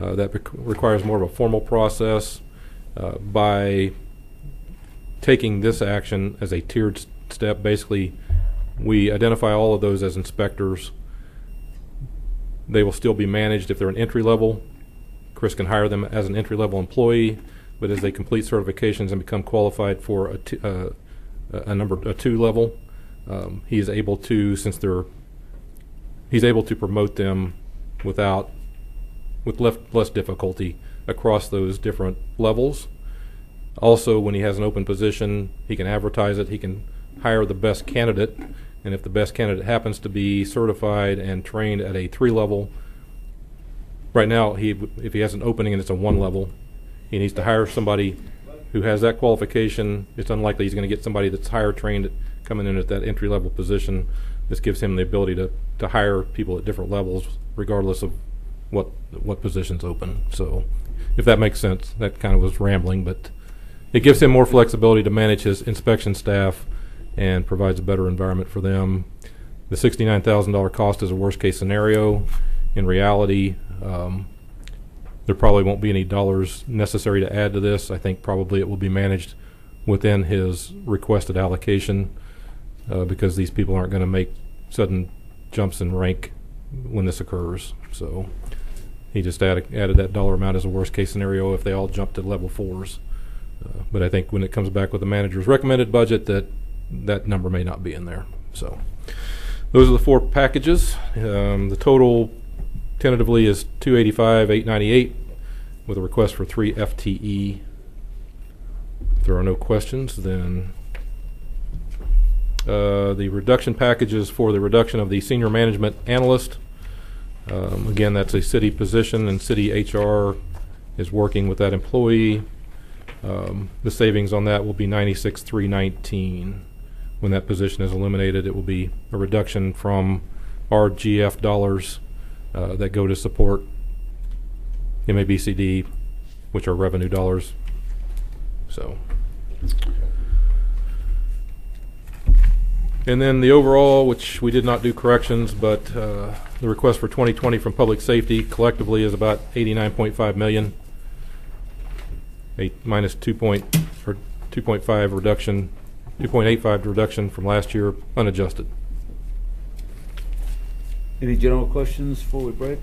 that requires more of a formal process. By taking this action as a tiered step, basically we identify all of those as inspectors. They will still be managed if they're an entry level. Chris can hire them as an entry level employee, but as they complete certifications and become qualified for a 2 level, he is able to, he's able to promote them with less difficulty across those different levels. Also, when he has an open position, he can advertise it, he can hire the best candidate, and if the best candidate happens to be certified and trained at a 3 level, right now, if he has an opening and it's a 1 level, he needs to hire somebody who has that qualification. It's unlikely he's going to get somebody that's higher trained coming in at that entry level position. This gives him the ability to hire people at different levels, regardless of what position's open. So, if that makes sense, that kind of was rambling, but it gives him more flexibility to manage his inspection staff and provides a better environment for them. The $69,000 cost is a worst case scenario. In reality, there probably won't be any dollars necessary to add to this. I think probably it will be managed within his requested allocation because these people aren't going to make sudden jumps in rank when this occurs. So he just added that dollar amount as a worst case scenario if they all jump to level 4s. But I think when it comes back with the manager's recommended budget, that number may not be in there. So those are the 4 packages. The total tentatively is $285,898 with a request for 3 FTE. If there are no questions, then the reduction packages for the reduction of the senior management analyst. Again, that's a city position, and city HR is working with that employee. The savings on that will be $96,319. When that position is eliminated, it will be a reduction from our GF dollars that go to support MABCD, which are revenue dollars. So, and then the overall, which we did not do corrections, but the request for 2020 from public safety collectively is about $89.5 million. A minus 2.5 reduction, 2.85 reduction from last year, unadjusted. Any general questions before we break?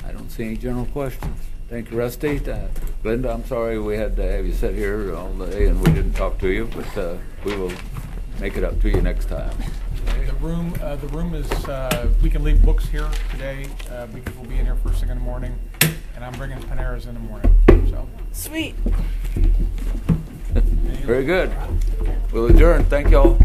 I don't see any general questions. Thank you, Rusty. Glenda, I'm sorry we had to have you sit here all day and we didn't talk to you, but we will make it up to you next time. The room is, we can leave books here today because we'll be in here first thing in the morning, and I'm bringing Paneras in the morning. So Sweet. Very good. We'll adjourn. Thank y'all.